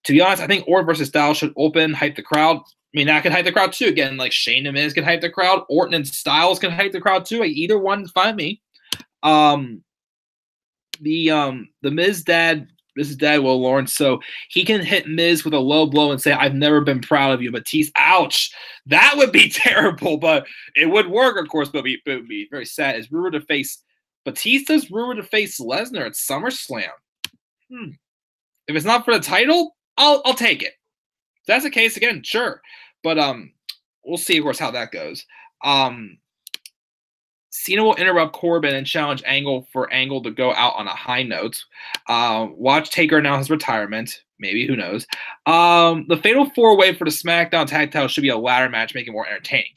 To be honest, I think Orton versus Styles should open, hype the crowd. I mean, that could hype the crowd too. Again, like Shane and Miz can hype the crowd. Orton and Styles can hype the crowd too. Either one is fine with me. The Miz Dad. This is Dad Will Lawrence, so he can hit Miz with a low blow and say, "I've never been proud of you, Batista." Ouch! That would be terrible, but it would work, of course. But it would be very sad. Is rumored to face Batista's rumored to face Lesnar at SummerSlam. If it's not for the title, I'll take it. If that's the case, again, sure. But we'll see, of course, how that goes. Cena will interrupt Corbin and challenge Angle for Angle to go out on a high note. Watch Taker announce his retirement. Maybe, who knows. The Fatal 4-Way for the SmackDown Tag Title should be a ladder match, make it more entertaining.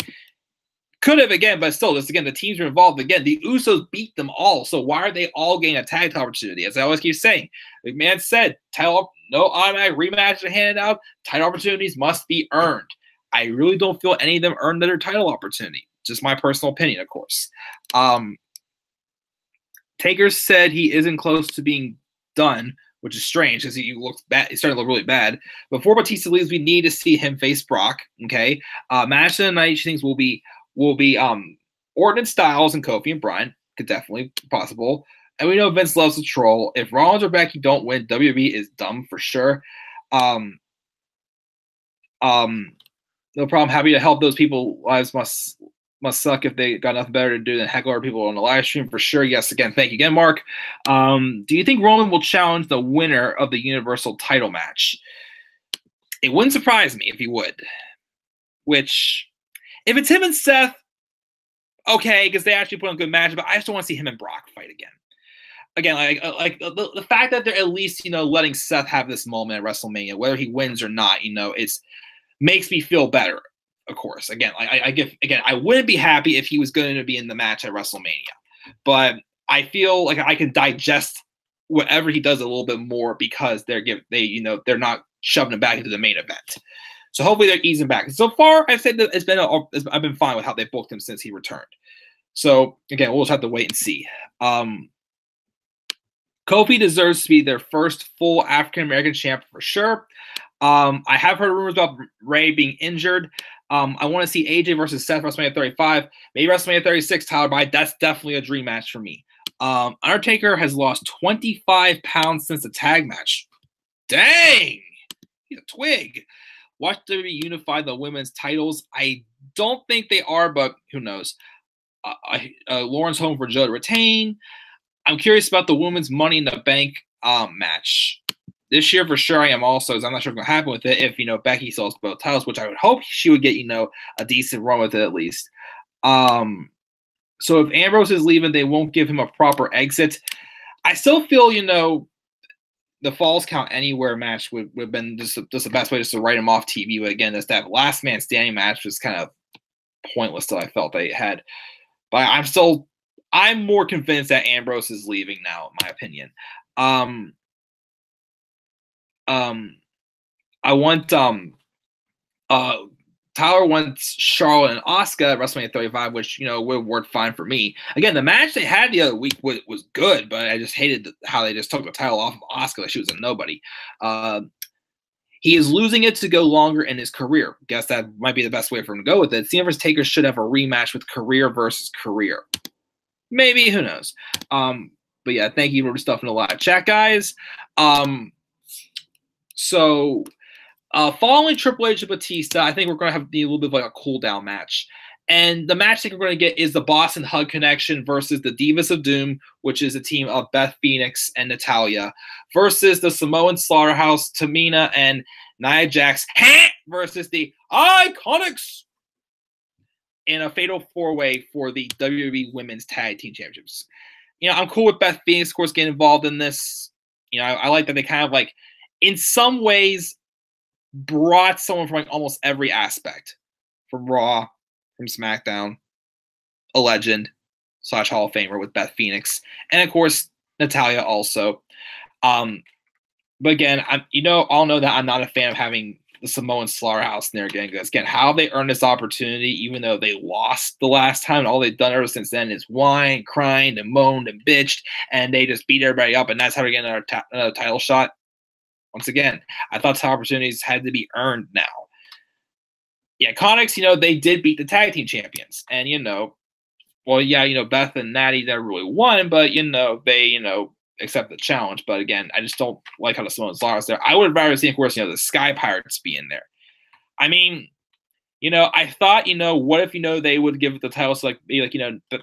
Could have, again, but still, just again, the teams are involved. Again, the Usos beat them all, so why are they all getting a tag title opportunity? As I always keep saying, McMahon said, no automatic rematch are handed out. Title opportunities must be earned. I really don't feel any of them earned their title opportunity. Just my personal opinion, of course. Taker said he isn't close to being done, which is strange because he looks bad. He's starting to look really bad. Before Batista leaves, we need to see him face Brock. Okay, match of the night. She thinks will be Orton and Styles and Kofi and Bryan. Could definitely be possible. And we know Vince loves to troll. If Rollins or Becky don't win, WWE is dumb for sure. No problem. Happy to help those people. Lives must suck if they got nothing better to do than heckle other people on the live stream for sure. Yes, again, thank you again, Mark. Do you think Roman will challenge the winner of the Universal title match? It wouldn't surprise me if he would. Which, if it's him and Seth, okay, because they actually put on a good match, but I just don't want to see him and Brock fight again. again, like the fact that they're at least, letting Seth have this moment at WrestleMania, whether he wins or not, it's makes me feel better. Of course, again, I wouldn't be happy if he was going to be in the match at WrestleMania, but I feel like I can digest whatever he does a little bit more because they're not shoving him back into the main event. So hopefully they're easing back. So far, I've said that I've been fine with how they booked him since he returned. So again, we'll just have to wait and see. Kofi deserves to be their first full African American champ for sure. I have heard rumors about Ray being injured. I want to see AJ versus Seth WrestleMania 35, maybe WrestleMania 36, Tyler, but that's definitely a dream match for me. Undertaker has lost 25 pounds since the tag match. Dang! He's a twig. Watch WWE unify the women's titles. I don't think they are, but who knows? Lauren's home for Joe to retain. I'm curious about the women's Money in the Bank match. This year, for sure, I am also, as I'm not sure what's going to happen with it if, Becky sells both titles, which I would hope she would get, a decent run with it at least. So if Ambrose is leaving, they won't give him a proper exit. I still feel, the Falls Count Anywhere match would have been just the best way just to write him off TV. But again, that last man standing match was kind of pointless that I felt they had. But I'm more convinced that Ambrose is leaving now, in my opinion. I want Tyler wants Charlotte and Asuka at WrestleMania 35, which would work fine for me. Again, the match they had the other week was good, but I just hated how they just took the title off of Asuka like she was a nobody. He is losing it to go longer in his career. Guess that might be the best way for him to go with it. Cena vs. Taker should have a rematch with career versus career. Maybe, who knows? But yeah, thank you for stuffing a lot of chat, guys. So following Triple H and Batista, I think we're going to need a little bit of like a cool down match. And the match that we're going to get is the Boston Hug Connection versus the Divas of Doom, which is a team of Beth Phoenix and Natalya, versus the Samoan Slaughterhouse, Tamina and Nia Jax, versus the Iconics in a fatal four-way for the WWE Women's Tag Team Championships. I'm cool with Beth Phoenix, of course, getting involved in this. I like that they kind of like, in some ways, brought someone from like almost every aspect, from Raw, from SmackDown, a legend / Hall of Famer with Beth Phoenix, and of course Natalya also. But again, I'll know that I'm not a fan of having the Samoan Slaughterhouse in there again, because again, how have they earned this opportunity, even though they lost the last time? And all they've done ever since then is whine, cried, and moaned and bitched, and they just beat everybody up, and that's how we get another title shot. Once again, I thought opportunities had to be earned now. The Iconics, they did beat the tag team champions. And, Beth and Natty never really won, but, they, accept the challenge. But again, I just don't like how the Samoan Slaughterhouse there. I would have rather seen, of course, the Sky Pirates be in there. I mean, I thought, what if, they would give the titles like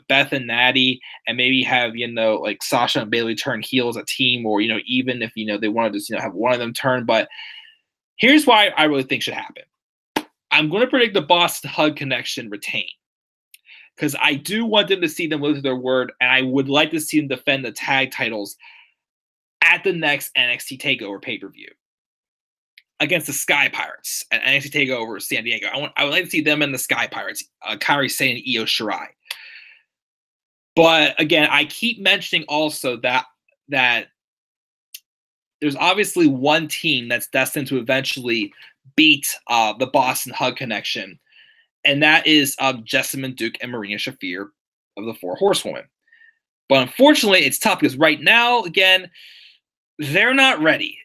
Beth and Natty, and maybe have, like Sasha and Bayley turn heel as a team, or, even if, they wanted to, have one of them turn. But here's why I really think should happen. I'm going to predict the Boston Hug Connection retain, because I do want them to see them live to their word, and I would like to see them defend the tag titles at the next NXT TakeOver pay-per-view against the Sky Pirates at NXT TakeOver San Diego. I would like to see them and the Sky Pirates, Kairi Sane and Io Shirai. But again, I keep mentioning also that there's obviously one team that's destined to eventually beat the Boston Hug Connection, and that is Jessamyn Duke and Marina Shafir of the Four Horsewomen. But unfortunately, it's tough because right now, again, they're not ready.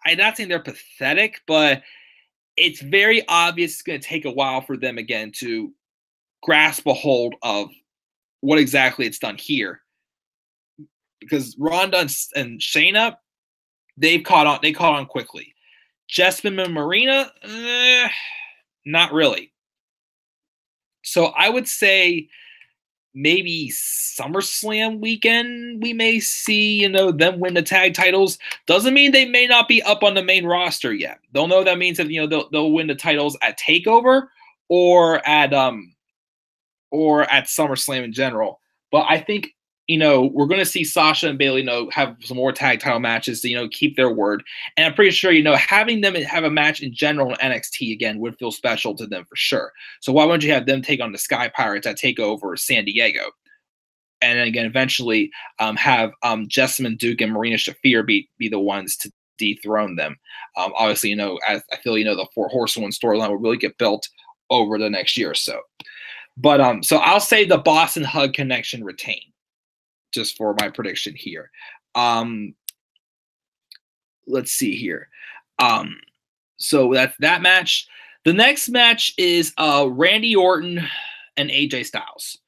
I'm not saying they're pathetic, but it's very obvious it's going to take a while for them again to grasp a hold of what exactly it's done here. Because Ronda and Shayna, they caught on quickly. Jessamyn and Marina, not really. So I would say maybe SummerSlam weekend we may see, them win the tag titles. Doesn't mean they may not be up on the main roster yet. They'll know that means that they'll win the titles at TakeOver or at SummerSlam in general. But I think we're going to see Sasha and Bayley, have some more tag title matches to, keep their word. And I'm pretty sure, having them have a match in general in NXT again would feel special to them for sure. So why wouldn't you have them take on the Sky Pirates at TakeOver San Diego? And then again, eventually have Jessamine Duke and Marina Shafir be the ones to dethrone them. Obviously, I feel, the Four Horsewomen storyline will really get built over the next year or so. But so I'll say the Boston Hug connection retain, just for my prediction here. Let's see here. So that's that match. The next match is Randy Orton and AJ Styles.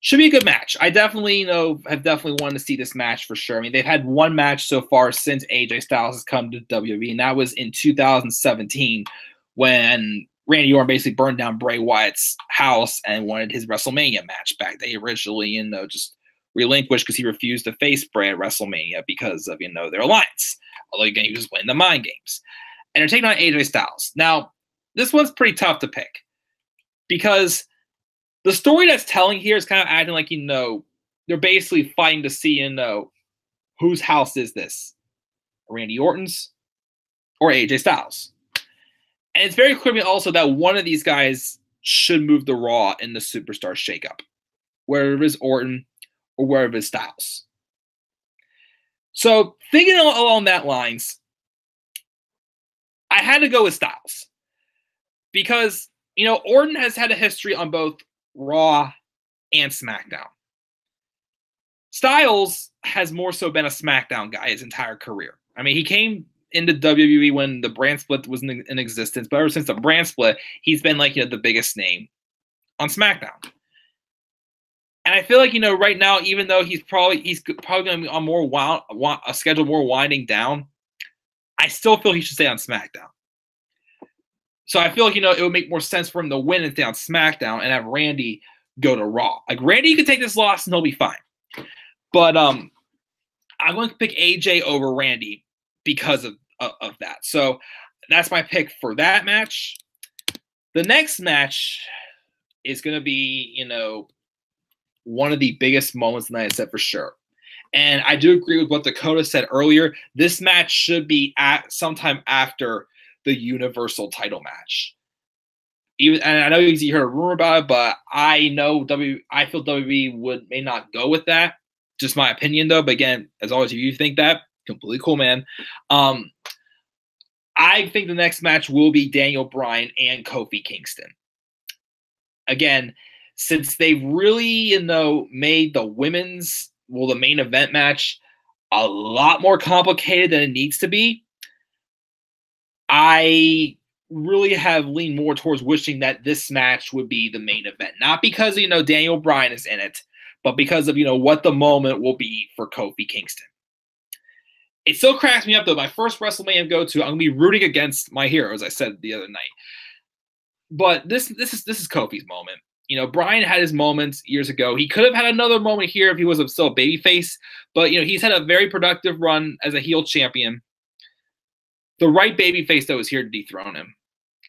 Should be a good match. I definitely, have definitely wanted to see this match for sure. I mean, they've had one match so far since AJ Styles has come to WWE, and that was in 2017 when Randy Orton basically burned down Bray Wyatt's house and wanted his WrestleMania match back. They originally, just relinquished because he refused to face Bray at WrestleMania because of, their alliance. Although, again, he was playing the mind games. And they're taking on AJ Styles. Now, this one's pretty tough to pick because the story that's telling here is kind of acting like, they're basically fighting to see, whose house is this? Randy Orton's or AJ Styles? And it's very clear to me also that one of these guys should move to Raw in the Superstar Shakeup, whether it is Orton or wherever it is Styles. So thinking along that lines, I had to go with Styles because, Orton has had a history on both Raw and SmackDown. Styles has more so been a SmackDown guy his entire career. I mean, he came into WWE when the brand split was in existence, but ever since the brand split, he's been like, the biggest name on SmackDown. And I feel like, right now, even though he's probably going to be on a schedule more winding down, I still feel he should stay on SmackDown. So I feel like, it would make more sense for him to win and stay on SmackDown and have Randy go to Raw. Like, Randy could take this loss and he'll be fine. But I'm going to pick AJ over Randy because of that. So that's my pick for that match. The next match is going to be, one of the biggest moments of the night, I said for sure. And I do agree with what Dakota said earlier. This match should be at sometime after the Universal title match. And I know you heard a rumor about it, but I feel WWE may not go with that. Just my opinion, though. But again, as always, if you think that, completely cool, man. I think the next match will be Daniel Bryan and Kofi Kingston. Again, since they've really, made the the main event match a lot more complicated than it needs to be, I really have leaned more towards wishing that this match would be the main event. Not because, Daniel Bryan is in it, but because of, what the moment will be for Kofi Kingston. It still cracks me up, though. My first WrestleMania go-to, I'm going to be rooting against my hero, as I said the other night. But this is Kofi's moment. Bryan had his moments years ago. He could have had another moment here if he was still a babyface. But, he's had a very productive run as a heel champion. The right babyface, though, is here to dethrone him.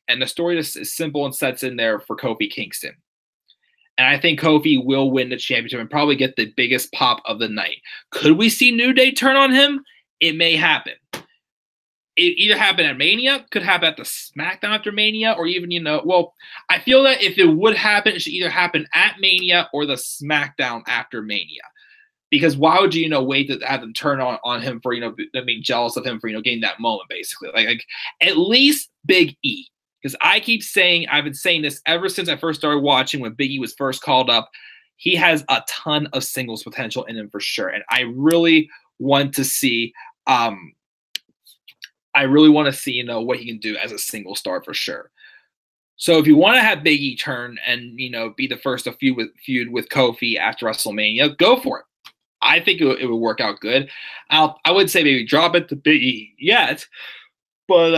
And the story is simple and sets in there for Kofi Kingston. And I think Kofi will win the championship and probably get the biggest pop of the night. Could we see New Day turn on him? It may happen. It either happen at Mania, could happen at the SmackDown after Mania, or even, I feel that if it would happen, it should either happen at Mania or the SmackDown after Mania. Because why would you, wait to have them turn on him for, being jealous of him for, getting that moment, basically. Like at least Big E. Because I've been saying this ever since I first started watching when Big E was first called up. He has a ton of singles potential in him for sure. And I really want to see, what he can do as a single star for sure. So if you want to have Big E turn and, be the first to feud with Kofi after WrestleMania, go for it. I think it would work out good. I would say maybe drop it to Big E yet, but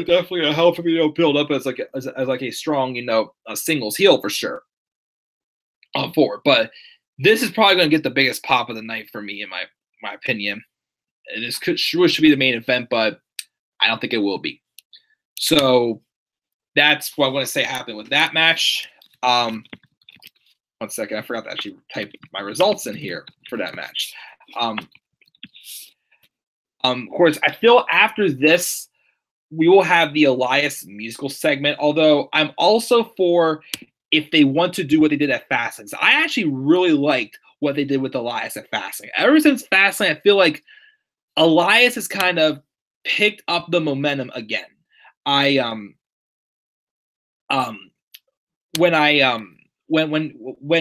definitely gonna help him build up as a strong a singles heel for sure. Forward, but this is probably gonna get the biggest pop of the night for me in my opinion. And this should be the main event, but I don't think it will be. So that's what I'm going to say happened with that match. 1 second. I forgot to actually type my results in here for that match. Of course, I feel after this, we will have the Elias musical segment, although I'm also for if they want to do what they did at Fastlane. So I actually really liked what they did with Elias at Fastlane. Ever since Fastlane, I feel like Elias has kind of picked up the momentum again. When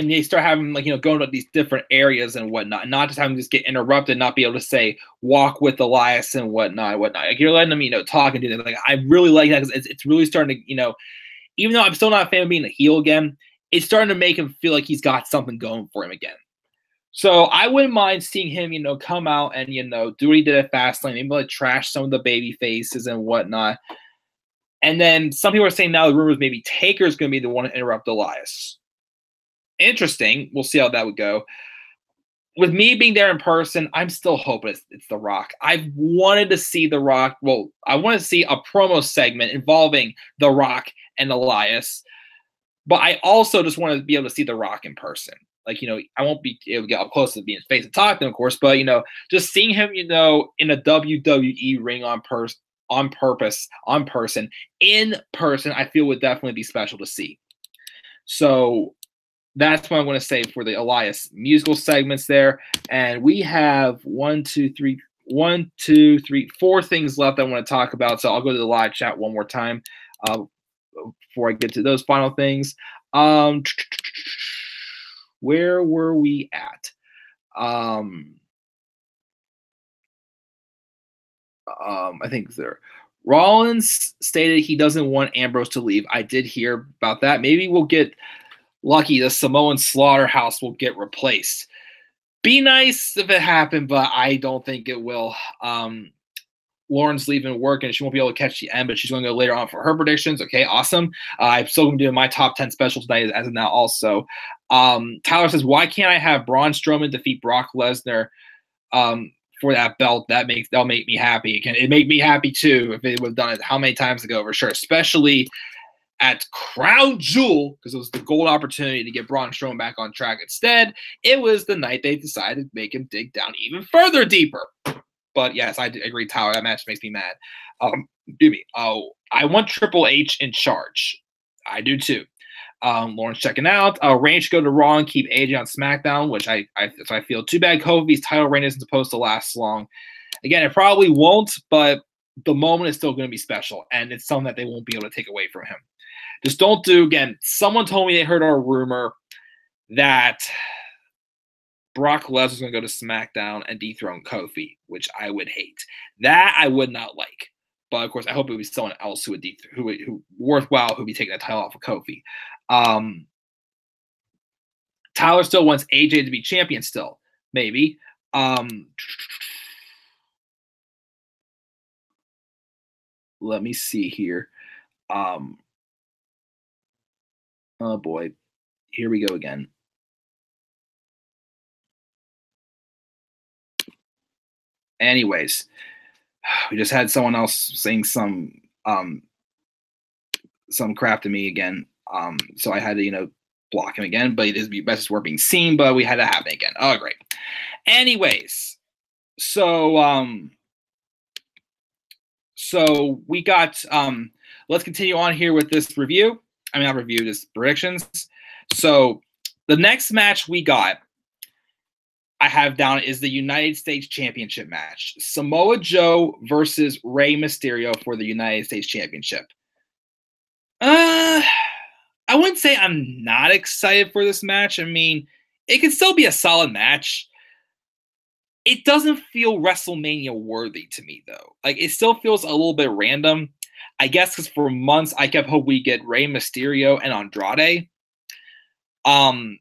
they start having, like, going to these different areas and whatnot, not just having to just get interrupted, not be able to say walk with Elias and whatnot. Like, you're letting them, talk and do that. Like, I really like that because it's really starting to, even though I'm still not a fan of being a heel again, it's starting to make him feel like he's got something going for him again. So I wouldn't mind seeing him, come out and, do what he did at Fastlane, maybe like trash some of the baby faces and whatnot. And then some people are saying now the rumors maybe Taker's going to be the one to interrupt Elias. Interesting. We'll see how that would go. With me being there in person, I'm still hoping it's The Rock. I've wanted to see The Rock. Well, I want to see a promo segment involving The Rock and Elias. But I also just want to be able to see The Rock in person. Like, I won't be able to get up close to being face and talk to him, of course. But, just seeing him, in a WWE ring in person, I feel would definitely be special to see. So that's what I'm going to say for the Elias musical segments there. And we have 4 things left I want to talk about. So I'll go to the live chat one more time before I get to those final things. Where were we at? I think there. Rollins stated he doesn't want Ambrose to leave. I did hear about that. Maybe we'll get lucky. The Samoan slaughterhouse will get replaced. Be nice if it happened, but I don't think it will. Lauren's leaving work and she won't be able to catch the end, but she's going to go later on for her predictions. Okay, awesome. I'm still going to do my top 10 special tonight as of now also. Tyler says, why can't I have Braun Strowman defeat Brock Lesnar for that belt? That'll make me happy. It make me happy too if it would have done it how many times ago, for sure, especially at Crown Jewel, because it was the gold opportunity to get Braun Strowman back on track. Instead, it was the night they decided to make him dig down even further deeper. But yes, I agree, Tyler. That match makes me mad. I want Triple H in charge. I do too. Lauren's checking out. Reigns should go to Raw and keep AJ on SmackDown, which I feel. Too bad Kofi's title reign isn't supposed to last long. Again, it probably won't, but the moment is still going to be special, and it's something that they won't be able to take away from him. Just don't do, again, someone told me they heard our rumor that Brock Lesnar's going to go to SmackDown and dethrone Kofi, which I would hate. That I would not like. But, of course, I hope it would be someone else who would be taking that title off of Kofi. Tyler still wants AJ to be champion still. Maybe. Let me see here. Oh, boy. Here we go again. Anyways, we just had someone else saying some crap to me again. So I had to, block him again, but it is best we're being seen, but we had to happen again. Oh, great. Anyways, so we got, let's continue on here with this review. I mean, not review, this predictions. So the next match we got, I have down is the United States Championship match. Samoa Joe versus Rey Mysterio for the United States Championship. I wouldn't say I'm not excited for this match. I mean, it can still be a solid match. It doesn't feel WrestleMania worthy to me, though. Like, it still feels a little bit random. I guess because for months I kept hoping we get Rey Mysterio and Andrade. And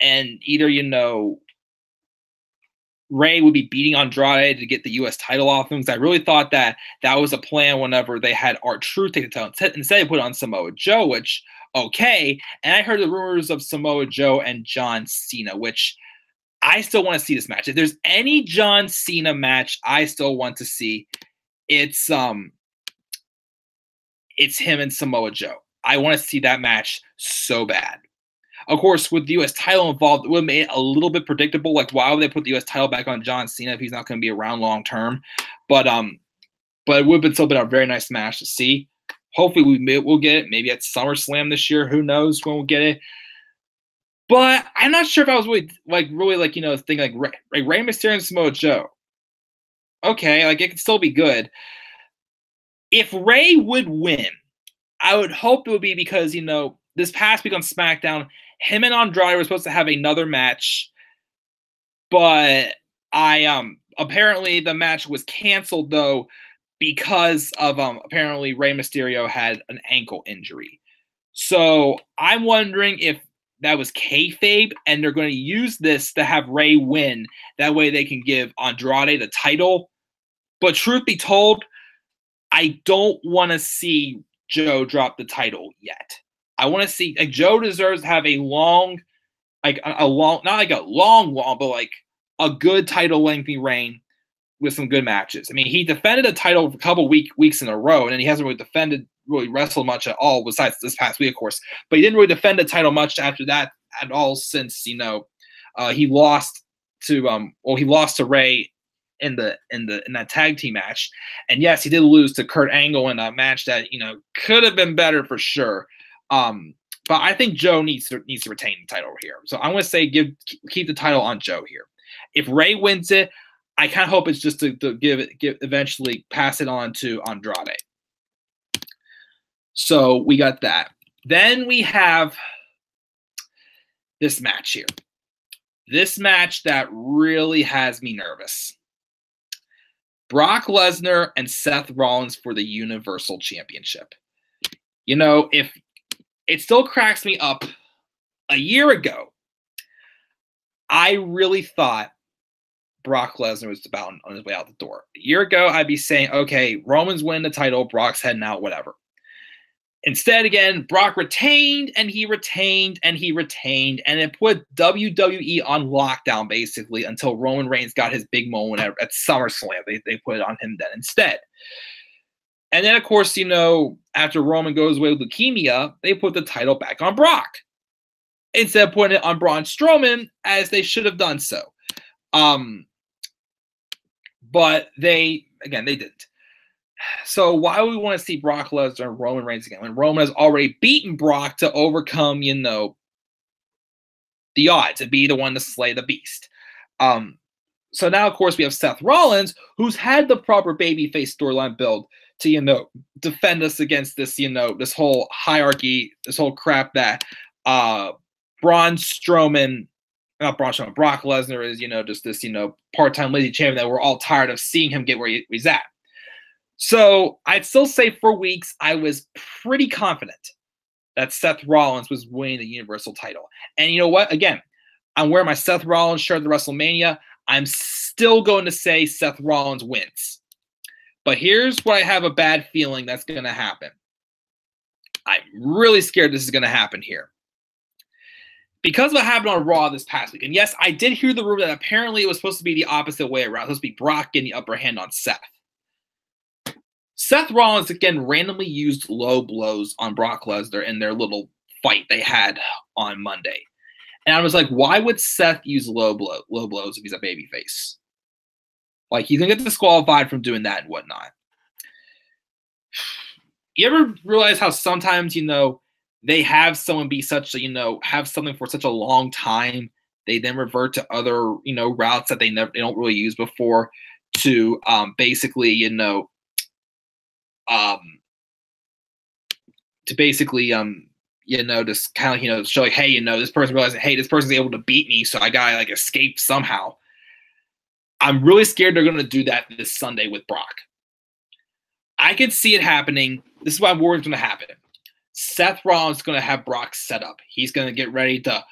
either, Rey would be beating Andrade to get the U.S. title off him. I really thought that was a plan whenever they had R-Truth take the title. Instead, they put it on Samoa Joe, which, okay. And I heard the rumors of Samoa Joe and John Cena, which I still want to see this match. If there's any John Cena match I still want to see, it's him and Samoa Joe. I want to see that match so bad. Of course, with the U.S. title involved, it would have made it a little bit predictable. Like, why would they put the U.S. title back on John Cena if he's not going to be around long term? But it would have still been a very nice match to see. Hopefully, we'll get it. Maybe at SummerSlam this year. Who knows when we'll get it? But I'm not sure if I was really thinking like Rey Mysterio and Samoa Joe. Okay, like it could still be good. If Rey would win, I would hope it would be because this past week on SmackDown, him and Andrade were supposed to have another match, but apparently the match was canceled though because of apparently Rey Mysterio had an ankle injury. So I'm wondering if that was kayfabe and they're going to use this to have Rey win. That way they can give Andrade the title. But truth be told, I don't want to see Joe drop the title yet. I want to see Joe deserves to have a long, not like a long, but like a good title lengthy reign with some good matches. I mean, he defended a title for a couple weeks in a row, and then he hasn't really wrestled much at all besides this past week, of course. But he didn't really defend the title much after that at all since he lost to Rey in that tag team match. And yes, he did lose to Kurt Angle in a match that could have been better for sure. But I think Joe needs to retain the title here. So I'm going to say keep the title on Joe here. If Rey wins it, I kind of hope it's just to eventually pass it on to Andrade. So we got that. Then we have this match here. This match that really has me nervous. Brock Lesnar and Seth Rollins for the Universal Championship. If it still cracks me up, a year ago, I really thought Brock Lesnar was about on his way out the door. A year ago, I'd be saying, okay, Roman's win the title, Brock's heading out, whatever. Instead, again, Brock retained, and he retained, and he retained, and it put WWE on lockdown, basically, until Roman Reigns got his big moment at SummerSlam. They put it on him then instead. And then, of course, after Roman goes away with leukemia, they put the title back on Brock instead of putting it on Braun Strowman, as they should have done so. But they didn't. So why would we want to see Brock Lesnar and Roman Reigns again when Roman has already beaten Brock to overcome, the odds and be the one to slay the beast? So now, of course, we have Seth Rollins, who's had the proper babyface storyline build to, defend us against this, this whole hierarchy, this whole crap that Brock Lesnar is, just this, part-time lazy champion that we're all tired of seeing him get where he's at. So I'd still say for weeks, I was pretty confident that Seth Rollins was winning the Universal title. And you know what? Again, I'm wearing my Seth Rollins shirt at the WrestleMania. I'm still going to say Seth Rollins wins. But here's what I have a bad feeling that's going to happen. I'm really scared this is going to happen here. Because of what happened on Raw this past week. And yes, I did hear the rumor that apparently it was supposed to be the opposite way around. It was supposed to be Brock getting the upper hand on Seth. Seth Rollins, again, randomly used low blows on Brock Lesnar in their little fight they had on Monday. And I was like, why would Seth use low blows if he's a babyface? Like, he's going to get disqualified from doing that and whatnot. You ever realize how sometimes, they have someone be such a, have something for such a long time, they then revert to other, routes that they don't really use before to basically, just kind of, show like, hey, this person realizes, hey, this person's able to beat me, so I gotta escape somehow. I'm really scared they're gonna do that this Sunday with Brock. I could see it happening. This is what I'm worried is gonna happen. Seth Rollins is gonna have Brock set up. He's gonna get ready to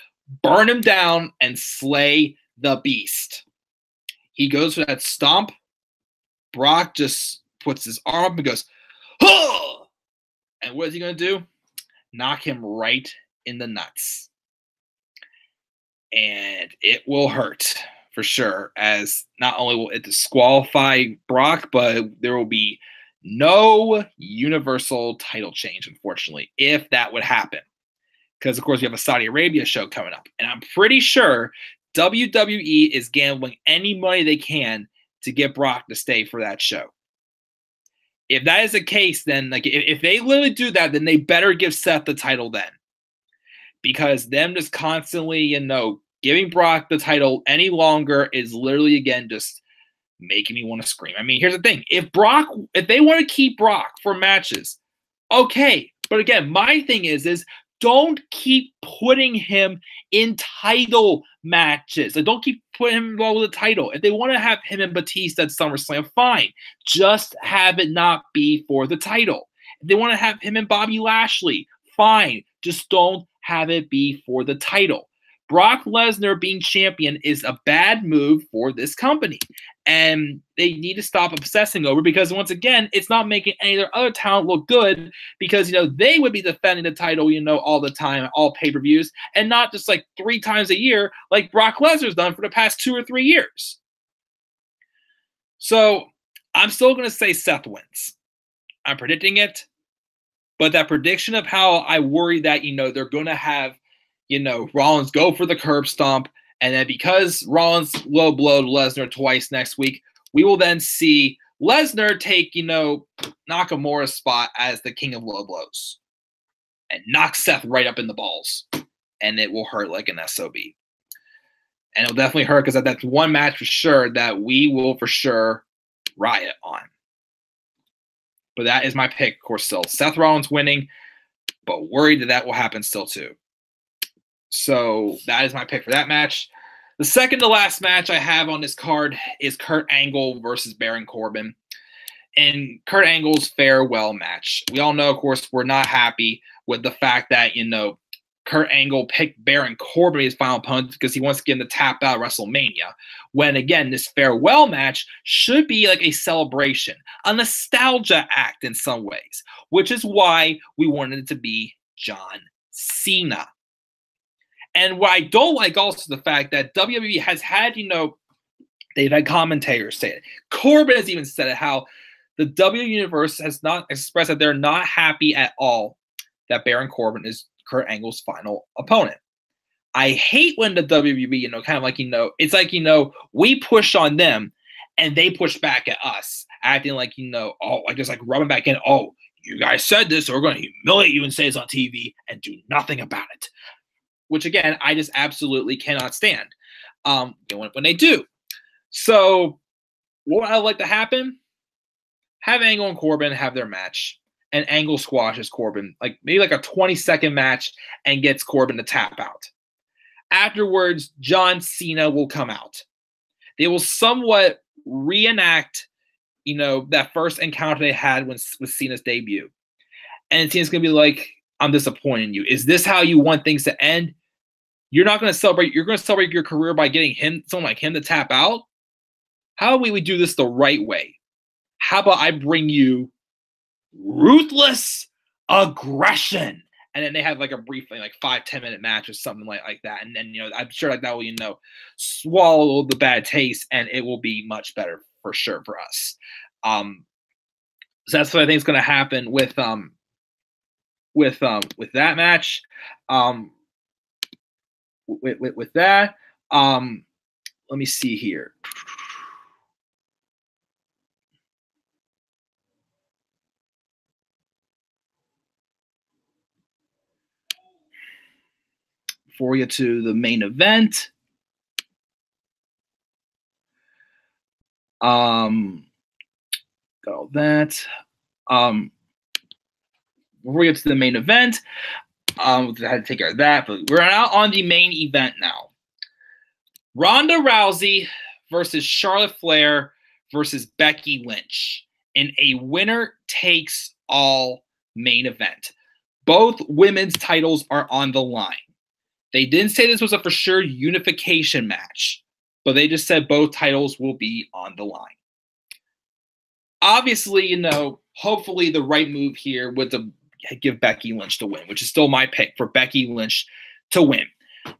burn him down and slay the beast. He goes for that stomp. Brock just puts his arm up and goes, huh! And what is he going to do? Knock him right in the nuts. And it will hurt for sure, as not only will it disqualify Brock, but there will be no Universal title change, unfortunately, if that would happen. because, of course, we have a Saudi Arabia show coming up. And I'm pretty sure WWE is gambling any money they can to get Brock to stay for that show. If that is the case, then like if they literally do that, then they better give Seth the title then. Because them just constantly, giving Brock the title any longer is literally, again, just making me want to scream. I mean, here's the thing. If they want to keep Brock for matches, okay. But again, my thing is don't keep putting him in title matches. Like, don't keep putting him involved with the title. If they want to have him and Batista at SummerSlam, fine. Just have it not be for the title. If they want to have him and Bobby Lashley, fine. Just don't have it be for the title. Brock Lesnar being champion is a bad move for this company. And they need to stop obsessing over, because once again, it's not making any of their other talent look good, because, they would be defending the title, all the time, all pay-per-views, and not just like 3 times a year like Brock Lesnar's done for the past 2 or 3 years. So I'm still going to say Seth wins. I'm predicting it. But that prediction of how I worry that, they're going to have, Rollins go for the curb stomp, and then because Rollins low blowed Lesnar twice next week, we will then see Lesnar take, Nakamura's spot as the king of low blows and knock Seth right up in the balls. And it will hurt like an SOB. And it'll definitely hurt, because that's one match for sure that we will for sure riot on. But that is my pick, of course, still. Seth Rollins winning, but worried that will happen still too. So that is my pick for that match. The second to last match I have on this card is Kurt Angle versus Baron Corbin. And Kurt Angle's farewell match. We all know, of course, we're not happy with the fact that, Kurt Angle picked Baron Corbin as his final opponent because he wants to get him to tap out WrestleMania. When, again, this farewell match should be like a celebration, a nostalgia act in some ways, which is why we wanted it to be John Cena. And what I don't like also the fact that WWE has had, they've had commentators say it. Corbin has even said it, how the WWE Universe has not expressed that they're not happy at all that Baron Corbin is Kurt Angle's final opponent. I hate when the WWE, kind of like, it's like, we push on them and they push back at us, acting like, just like rubbing back in, you guys said this, so we're going to humiliate you and say it's on TV and do nothing about it. Which, again, I just absolutely cannot stand when they do. So what I'd like to happen, have Angle and Corbin have their match, and Angle squashes Corbin, like maybe like a 20-second match, and gets Corbin to tap out. Afterwards, John Cena will come out. They will somewhat reenact, that first encounter they had with Cena's debut. And Cena's going to be like, I'm disappointed in you. Is this how you want things to end? You're not going to celebrate. You're going to celebrate your career by getting someone like him to tap out? How about we do this the right way? How about I bring you ruthless aggression? And then they have like a brief, like 5-10 minute match or something like that. And then, I'm sure like that will, swallow the bad taste, and it will be much better for sure for us. So that's what I think is going to happen with that match. With that, let me see here. Before we get to the main event, got all that. Before we get to the main event, I had to take care of that, but we're now on the main event now. Ronda Rousey versus Charlotte Flair versus Becky Lynch in a winner-takes-all main event. Both women's titles are on the line. They didn't say this was a for sure unification match, but they just said both titles will be on the line. Obviously, hopefully the right move here would to give Becky Lynch the win, which is still my pick for Becky Lynch to win.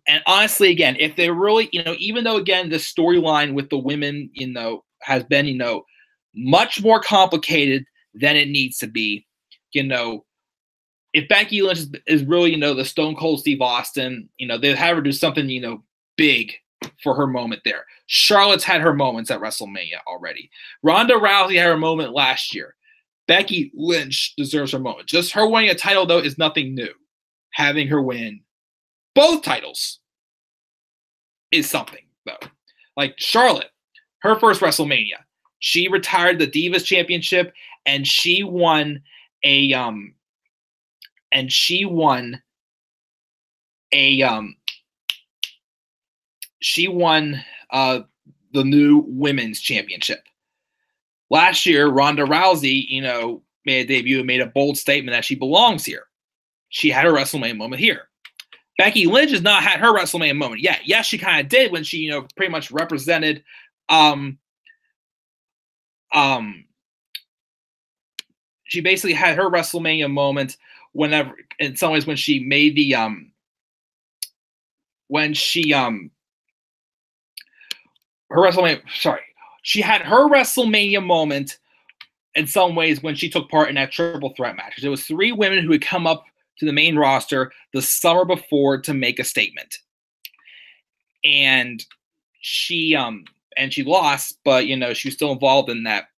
And honestly, again, if they really, even though, again, the storyline with the women, has been, much more complicated than it needs to be, if Becky Lynch is really, the Stone Cold Steve Austin, they'd have her do something, big for her moment there. Charlotte's had her moments at WrestleMania already. Ronda Rousey had her moment last year. Becky Lynch deserves her moment. Just her winning a title, though, is nothing new. Having her win both titles is something, though. Like Charlotte, her first WrestleMania, she retired the Divas Championship, and she won the new Women's Championship. Last year, Ronda Rousey, made a debut and made a bold statement that she belongs here. She had her WrestleMania moment here. Becky Lynch has not had her WrestleMania moment yet. Yes, she kind of did when she, pretty much represented she basically had her WrestleMania moment whenever, in some ways, when she made the she had her WrestleMania moment in some ways when she took part in that triple threat match. There was 3 women who had come up to the main roster the summer before to make a statement. And she lost, but she was still involved in that,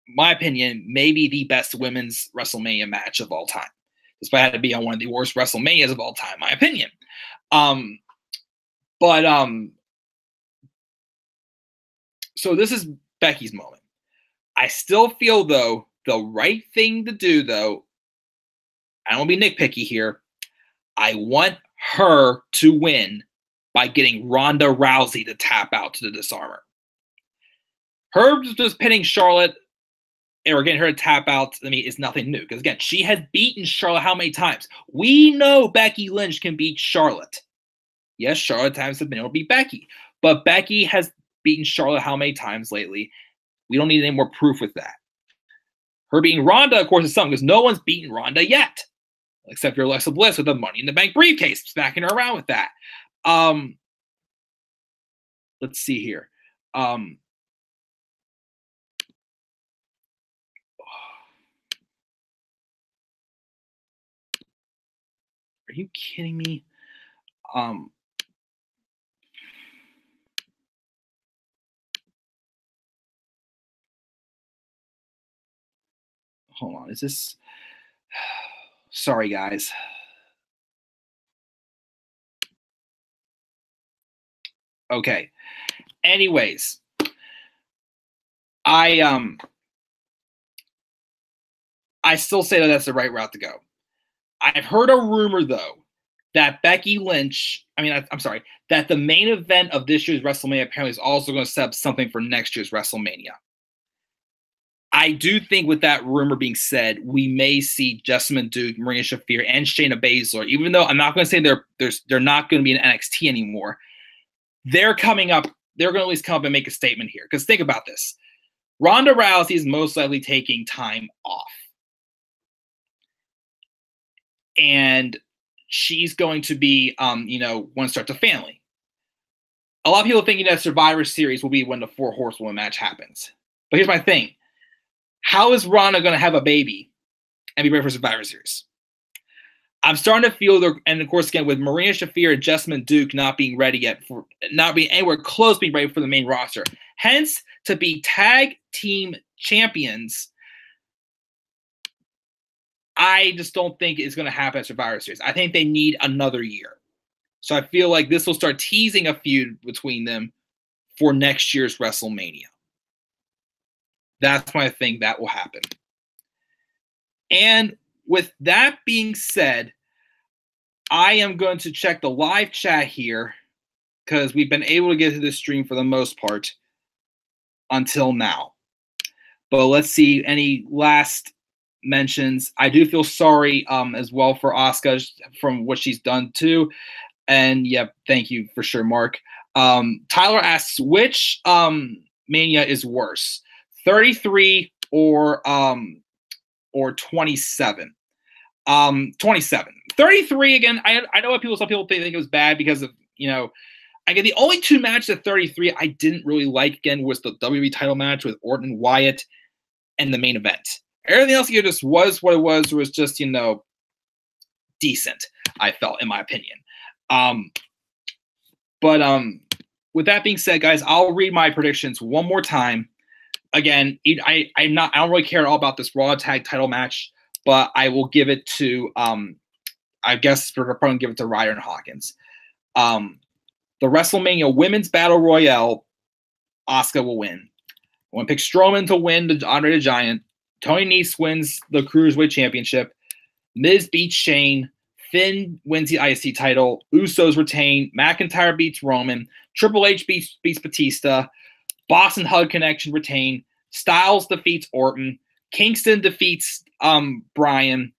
in my opinion, maybe the best women's WrestleMania match of all time. Despite having to be on one of the worst WrestleManias of all time, in my opinion. So this is Becky's moment. I still feel, though, the right thing to do, though, I don't want to be nitpicky here. I want her to win by getting Ronda Rousey to tap out to the disarmer. Her just pinning Charlotte or getting her to tap out, is nothing new. Because, again, she has beaten Charlotte how many times? We know Becky Lynch can beat Charlotte. Yes, Charlotte times have been able to beat Becky. But Becky has beaten Charlotte how many times lately? We don't need any more proof with that. Her beating Ronda, of course, is something because no one's beaten Ronda yet. Except for Alexa Bliss with the Money in the Bank briefcase, smacking her around with that. Let's see here. Are you kidding me? Hold on. Is this... Sorry, guys. Okay. Anyways, I still say that that's the right route to go. I've heard a rumor, though, that Becky Lynch, that the main event of this year's WrestleMania apparently is also going to set up something for next year's WrestleMania. I do think with that rumor being said, we may see Jessamyn Duke, Marina Shafir, and Shayna Baszler, even though I'm not going to say they're not going to be in NXT anymore. They're coming up. They're going to at least come up and make a statement here. Because think about this. Ronda Rousey is most likely taking time off. And she's going to be, want to start the family. A lot of people thinking that Survivor Series will be when the 4 Horsewomen match happens. But here's my thing. How is Ronda going to have a baby and be ready for Survivor Series? I'm starting to feel, and of course, again, with Marina Shafir and Jessamyn Duke not being ready yet, not being anywhere close to being ready for the main roster. Hence, to be tag team champions, I just don't think it's going to happen at Survivor Series. I think they need another year. So I feel like this will start teasing a feud between them for next year's WrestleMania. That's why I think that will happen. And with that being said, I am going to check the live chat here because we've been able to get to this stream for the most part until now. But let's see any last mentions. I do feel sorry as well for Asuka from what she's done too. And yeah, thank you for sure, Mark. Tyler asks, which Mania is worse? 33 or 27. 27. 33 again. I know what some people think it was bad because of, again, the only 2 matches at 33 I didn't really like again was the WWE title match with Orton and Wyatt and the main event. Everything else here just was what it was. It was just, decent, I felt, in my opinion. But with that being said, guys, I'll read my predictions one more time. Again, I don't really care at all about this Raw Tag Title match, but I will give it to I guess we're probably give it to Ryder and Hawkins. The WrestleMania Women's Battle Royale, Asuka will win. I want to pick Strowman to win the Andre the Giant. Tony Nese wins the Cruiserweight Championship. Miz beats Shane. Finn wins the IC title. Usos retain. McIntyre beats Roman. Triple H beats Batista. Boston Hug Connection retain. Styles defeats Orton. Kingston defeats Bryan.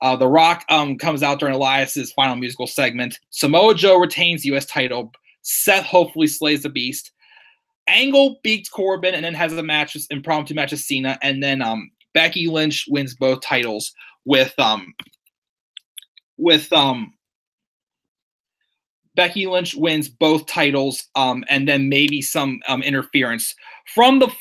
The Rock comes out during Elias's final musical segment. Samoa Joe retains the U.S. title. Seth hopefully slays the Beast. Angle beats Corbin and then has a match, impromptu match with Cena, and then Becky Lynch wins both titles with Becky Lynch wins both titles, and then maybe some interference from the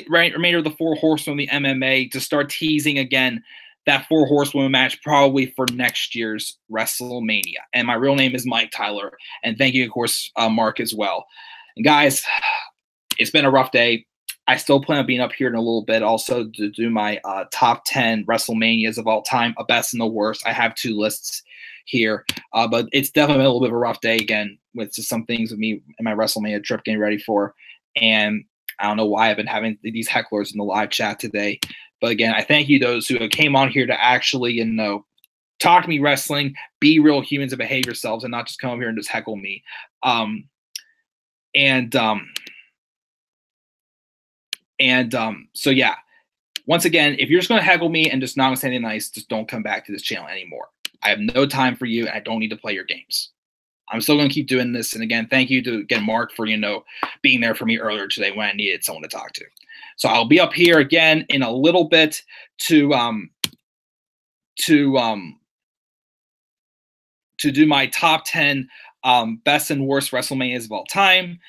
remainder of the Four Horsemen of the MMA to start teasing again that Four Horsewomen match probably for next year's WrestleMania. And my real name is Mike Tyler, and thank you, of course, Mark as well. And guys, it's been a rough day. I still plan on being up here in a little bit also to do my top 10 WrestleManias of all time, a best and the worst. I have 2 lists here, but it's definitely been a little bit of a rough day again with just some things with me and my WrestleMania trip getting ready for. And I don't know why I've been having these hecklers in the live chat today. But again, I thank you those who came on here to actually, talk to me wrestling, be real humans and behave yourselves and not just come over here and just heckle me. So yeah, once again, if you're just going to heckle me and just not say anything nice, just don't come back to this channel anymore. I have no time for you, and I don't need to play your games. I'm still going to keep doing this. And again, thank you to Mark for, being there for me earlier today when I needed someone to talk to. So I'll be up here again in a little bit to do my top 10 best and worst WrestleManias of all time.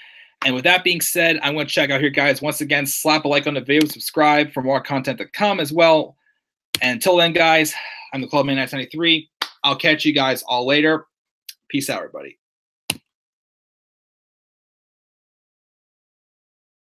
And with that being said, I'm going to check out here, guys. Once again, slap a like on the video, subscribe for more content to come as well. And until then, guys, I'm the Clubman 993. I'll catch you guys all later. Peace out, everybody.